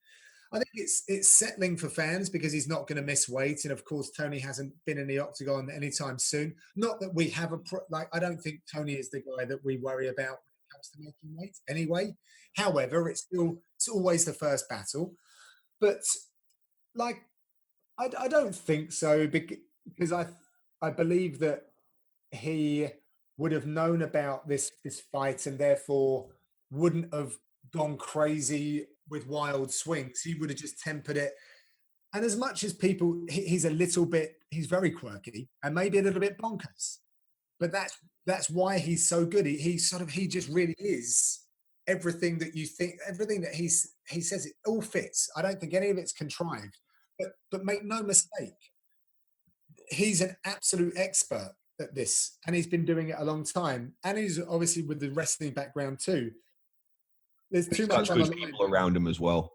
I think it's settling for fans because he's not going to miss weight, and of course Tony hasn't been in the octagon anytime soon. Not that we have like, I don't think Tony is the guy that we worry about when it comes to making weight anyway. However, it's always the first battle, but like I don't think so, because I believe that he would have known about this fight and therefore wouldn't have gone crazy with wild swings. He would have just tempered it. And as much as people, he's very quirky and maybe a little bit bonkers, but that's why he's so good. He just really is everything that you think, everything that he says. It all fits. I don't think any of it's contrived. But make no mistake, he's an absolute expert at this, and he's been doing it a long time. And he's obviously with the wrestling background too. There's too He's much got on the good line. people around him as well.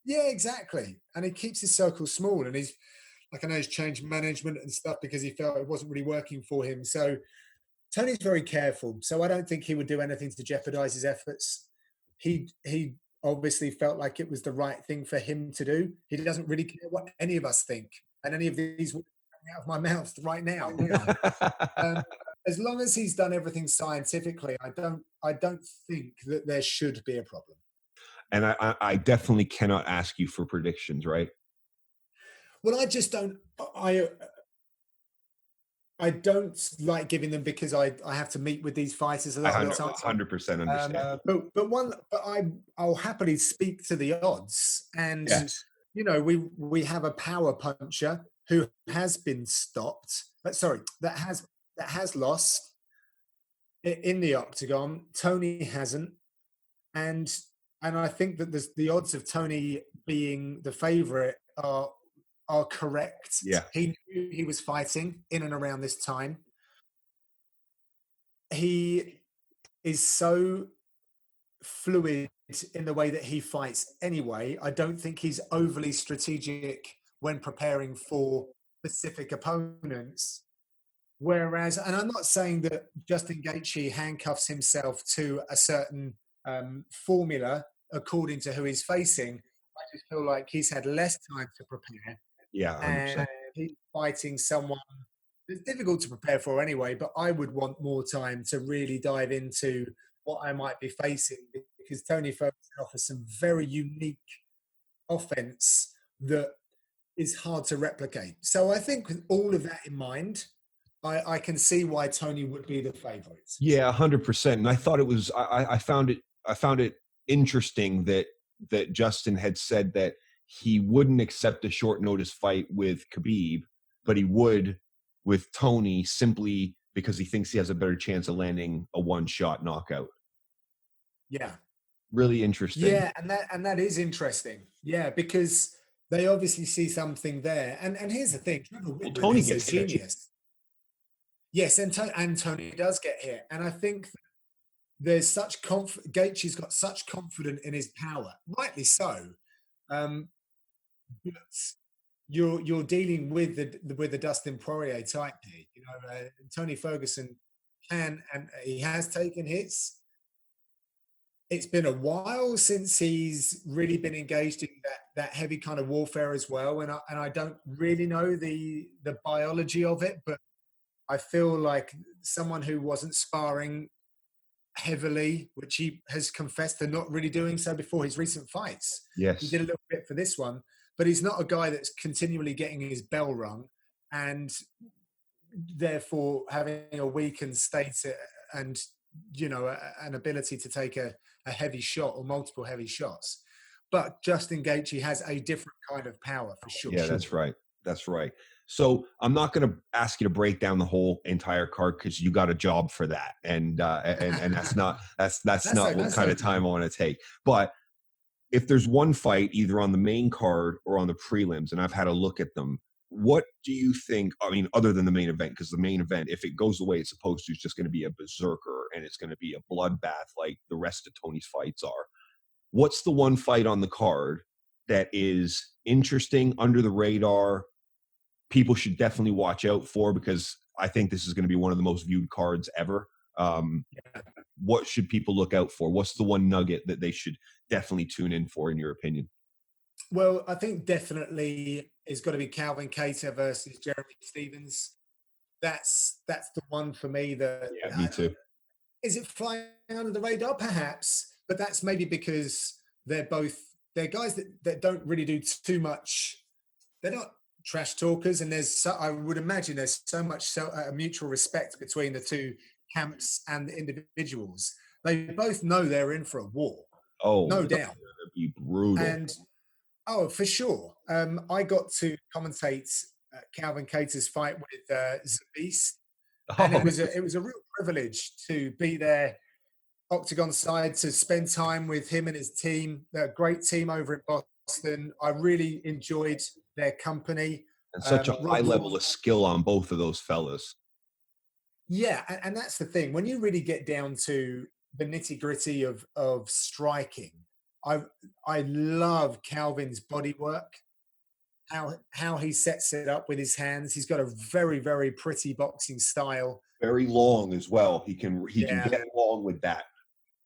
Yeah, exactly. And he keeps his circle small. And he's like, I know he's changed management and stuff because he felt it wasn't really working for him. So Tony's very careful. So I don't think he would do anything to jeopardize his efforts. He obviously felt like it was the right thing for him to do. He doesn't really care what any of us think. And any of these words coming out of my mouth right now. As long as he's done everything scientifically, I don't think that there should be a problem. And I definitely cannot ask you for predictions, right? Well, I just don't. I don't like giving them because I have to meet with these fighters a lot of the time. 100% understand. But I'll happily speak to the odds, and Yes. you know, we have a power puncher who has been stopped. Sorry, that has lost in the octagon. Tony hasn't, and I think that the odds of Tony being the favorite are correct. Yeah. He knew he was fighting in and around this time. He is so fluid in the way that he fights anyway. I don't think he's overly strategic when preparing for specific opponents. Whereas, and I'm not saying that Justin Gaethje handcuffs himself to a certain formula according to who he's facing. I just feel like he's had less time to prepare. Yeah, 100%. And he's fighting someone it's difficult to prepare for anyway, but I would want more time to really dive into what I might be facing, because Tony Ferguson offers some very unique offense that is hard to replicate. So I think with all of that in mind, I can see why Tony would be the favorite. Yeah, 100%. And I thought it was, I found it interesting that Justin had said that he wouldn't accept a short notice fight with Khabib, but he would with Tony simply because he thinks he has a better chance of landing a one-shot knockout. Yeah. Really interesting. Yeah, and that is interesting. Yeah, because they obviously see something there. And here's the thing, well, Tony gets a genius. Yes, and Tony does get hit. And I think there's such Gaethje's got such confidence in his power, rightly so. But you're dealing with the Dustin Poirier type here. You know, Tony Ferguson can, and he has taken hits. It's been a while since he's really been engaged in that heavy kind of warfare as well, and I don't really know the biology of it, but I feel like someone who wasn't sparring heavily, which he has confessed to not really doing so before his recent fights. Yes. He did a little bit for this one, but he's not a guy that's continually getting his bell rung and therefore having a weakened state and, you know, an ability to take a heavy shot or multiple heavy shots. But Justin Gaethje has a different kind of power for sure. Yeah, that's right. That's right. So I'm not going to ask you to break down the whole entire card because you got a job for that, and that's not what kind of time I want to take. But if there's one fight either on the main card or on the prelims, and I've had a look at them, what do you think? I mean, other than the main event, because the main event, if it goes the way it's supposed to, it's just going to be a berserker and it's going to be a bloodbath like the rest of Tony's fights are. What's the one fight on the card that is interesting, under the radar, people should definitely watch out for, because I think this is going to be one of the most viewed cards ever. Yeah. What should people look out for? What's the one nugget that they should definitely tune in for, in your opinion? Well, I think definitely it's got to be Calvin Cater versus Jeremy Stevens. That's the one for me that Yeah, me too. is it flying under the radar, perhaps, but that's maybe because they're guys that don't really do too much. They're not trash talkers, and I would imagine there's so much mutual respect between the two camps and the individuals. They both know they're in for a war, Oh, no it's doubt. gonna be brutal. And oh, for sure. I got to commentate Calvin Cater's fight with Zabis, and Oh, it was a real privilege to be there, Octagon side, to spend time with him and his team. They're a great team over in Boston. I really enjoyed their company. and such a high Rob level Lawler, of skill on both of those fellas. yeah, and that's the thing. When you really get down to the nitty gritty of striking, I I love Calvin's body work. How he sets it up with his hands. He's got a very pretty boxing style. Very long as well. He can Yeah, get long with that,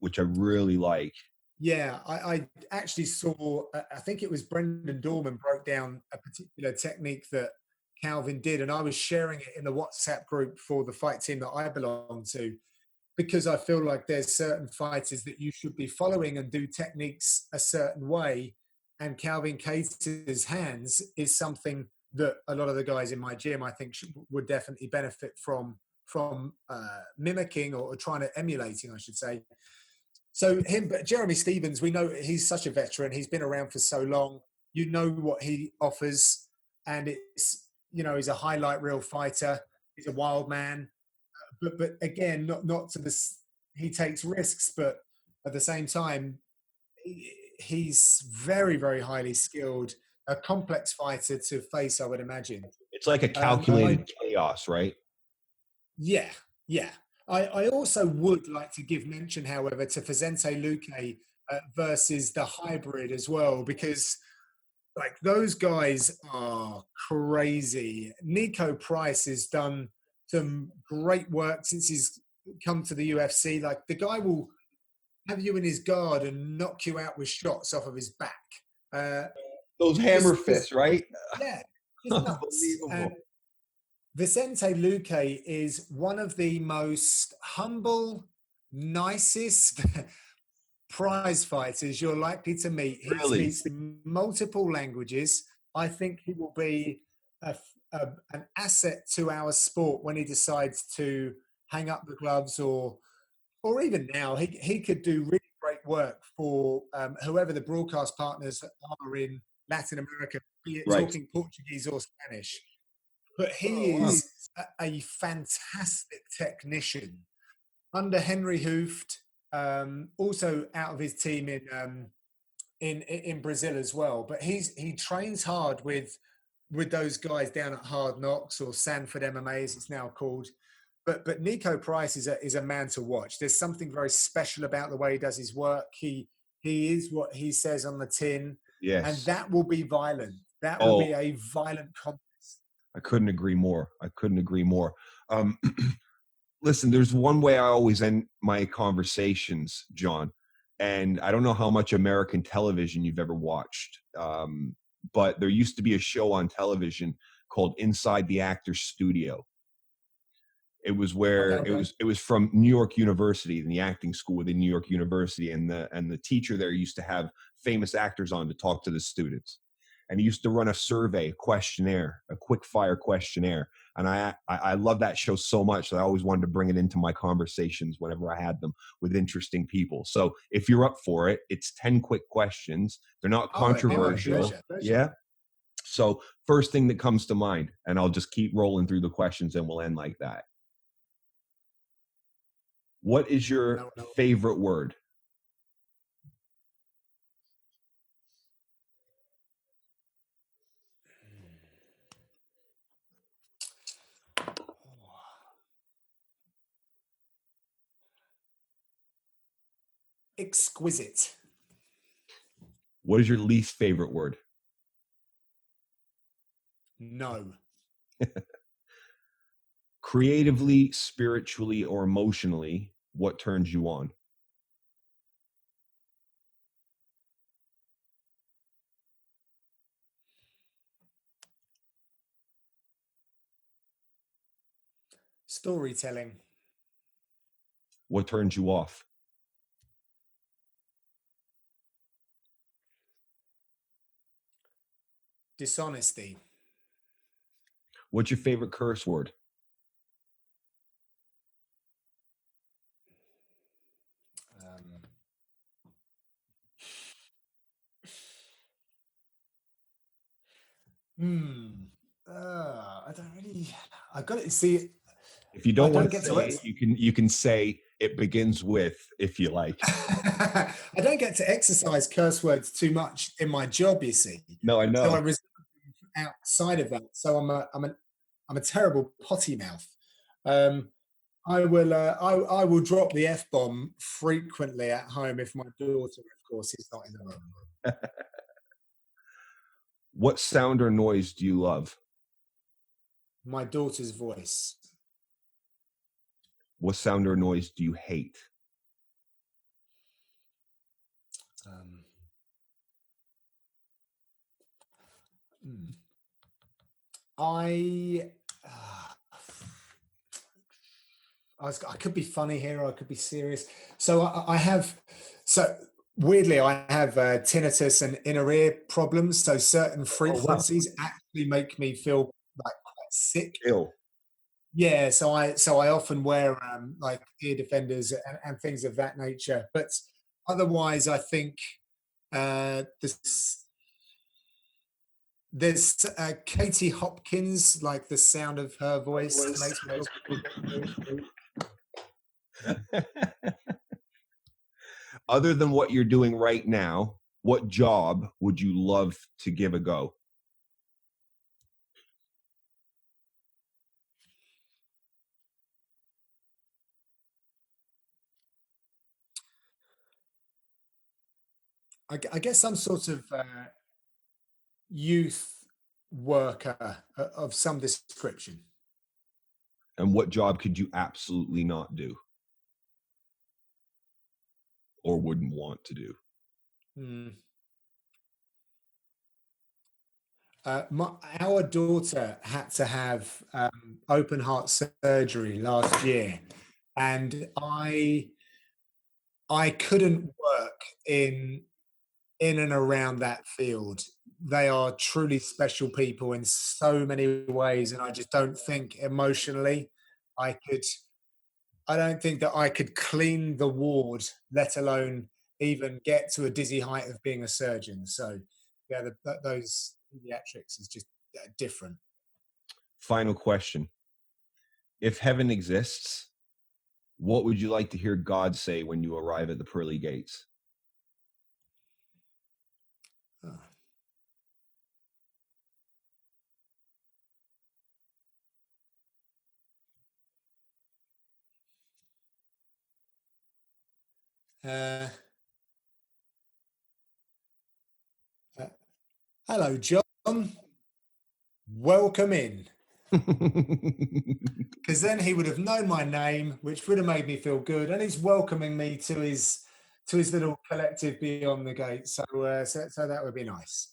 which I really like. yeah. I actually saw. I think it was Brendan Dorman broke down a particular technique that Calvin did, and I was sharing it in the WhatsApp group for the fight team that I belong to, because I feel like there's certain fighters that you should be following and do techniques a certain way. And Calvin Cater's hands is something that a lot of the guys in my gym, I think, would definitely benefit from mimicking or trying to emulating, I should say. So him, but Jeremy Stevens, we know he's such a veteran. He's been around for so long. You know what he offers, and he's a highlight reel fighter. He's a wild man, but again, not to this. He takes risks, but at the same time, he's very highly skilled, a complex fighter to face, I would imagine. It's like a I calculated chaos, right? Yeah, yeah. I also would like to give mention, however, to Vicente Luque versus the hybrid as well, because like those guys are crazy. Nico Price has done some great work since he's come to the UFC. Like the guy will have you in his guard and knock you out with shots off of his back. Uh, Those hammer just fists, right? yeah, just nuts. And Unbelievable. Vicente Luque is one of the most humble, nicest prize fighters you're likely to meet. He Really? speaks multiple languages. I think he will be an asset to our sport when he decides to hang up the gloves, or even now. He could do really great work for whoever the broadcast partners are in Latin America, be it Right. talking Portuguese or Spanish. But Oh, he wow. is a fantastic technician under Henry Hooft, also out of his team in Brazil as well. But he trains hard with those guys down at Hard Knocks, or Sanford MMA as it's now called. But Nico Price is a man to watch. There's something very special about the way he does his work. He is what he says on the tin, and Yes. that will be violent. That will be Oh, a violent contest. I couldn't agree more. I couldn't agree more. Um, listen, there's one way I always end my conversations, John, and I don't know how much American television you've ever watched, but there used to be a show on television called Inside the Actor's Studio. It was where Okay. it was from New York University, in the acting school within New York University, and the teacher there used to have famous actors on to talk to the students, and he used to run a survey, a questionnaire, a quick fire questionnaire, and I love that show so much that I always wanted to bring it into my conversations whenever I had them with interesting people. So if you're up for it, it's 10 quick questions. They're not Oh, it'd be my controversial. pleasure. Yeah. So first thing that comes to mind, and I'll just keep rolling through the questions and we'll end like that. What is your No, no. favorite word? Exquisite. What is your least favorite word? No. Creatively, spiritually, or emotionally, what turns you on? Storytelling. What turns you off? Dishonesty. What's your favorite curse word? Um, hmm. I don't really. I got to see. If you I don't want don't to get say to. it, you can say it begins with if you like. I don't get to exercise curse words too much in my job. You see, No, I so I know. reserve them outside of that. So I'm a terrible potty mouth. Um, I will drop the F bomb frequently at home if my daughter, of course, is not in the room. What sound or noise do you love? My daughter's voice. What sound or noise do you hate? Um, hmm. I, I could be funny here, or I could be serious. So I have, so weirdly, I have tinnitus and inner ear problems. So certain Oh wow, frequencies actually make me feel like quite sick. ill. Yeah, so I often wear like ear defenders and things of that nature. But otherwise, I think this there's Katie Hopkins, like the sound of her voice makes me feel. Other than what you're doing right now, what job would you love to give a go? I guess some sort of youth worker of some description. And what job could you absolutely not do or wouldn't want to do? Hmm. My, our daughter had to have open heart surgery last year, and I couldn't work in and around that field. They are truly special people in so many ways, and I just don't think emotionally I could. I don't think that I could clean the ward, let alone even get to a dizzy height of being a surgeon. So, yeah, those pediatrics is just different. Final question. If heaven exists, what would you like to hear God say when you arrive at the pearly gates? Uh, uh, Hello, John. Welcome in. Because then he would have known my name, which would have made me feel good, and he's welcoming me to his little collective beyond the gate. So that would be nice.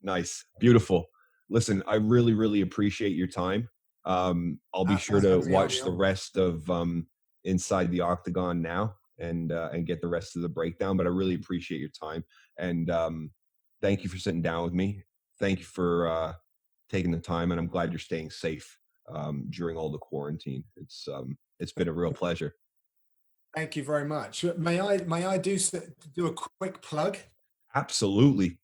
Nice. Beautiful. Listen, I really, really appreciate your time. I'll be sure to watch the rest of Inside the Octagon now and get the rest of the breakdown. But I really appreciate your time and thank you for sitting down with me. Thank you for taking the time, and I'm glad you're staying safe during all the quarantine. It's been a real pleasure. Thank you very much. May I do a quick plug? Absolutely.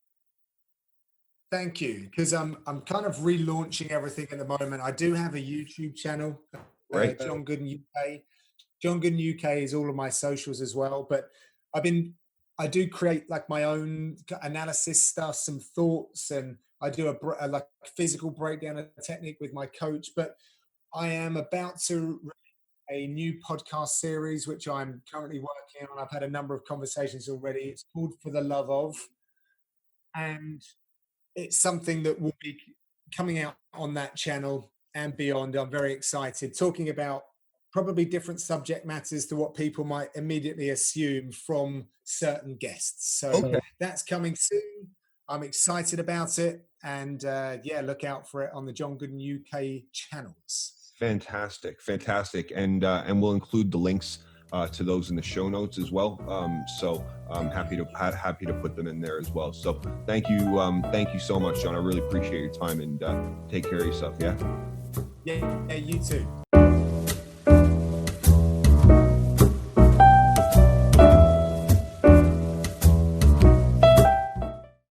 Thank you, because I'm kind of relaunching everything at the moment. I do have a YouTube channel, Right. John Gooden UK. John Gooden UK is all of my socials as well. But I've been I do create like my own analysis stuff, some thoughts, and I do a like physical breakdown of technique with my coach. But I am about to a new podcast series which I'm currently working on. I've had a number of conversations already. It's called For the Love of, and it's something that will be coming out on that channel and beyond. I'm very excited, talking about probably different subject matters to what people might immediately assume from certain guests. So Okay. that's coming soon. I'm excited about it. And yeah, look out for it on the John Gooden UK channels. Fantastic, and we'll include the links to those in the show notes as well. So I'm happy to put them in there as well. So thank you so much, John. I really appreciate your time, and take care of yourself. Yeah. Yeah, you too.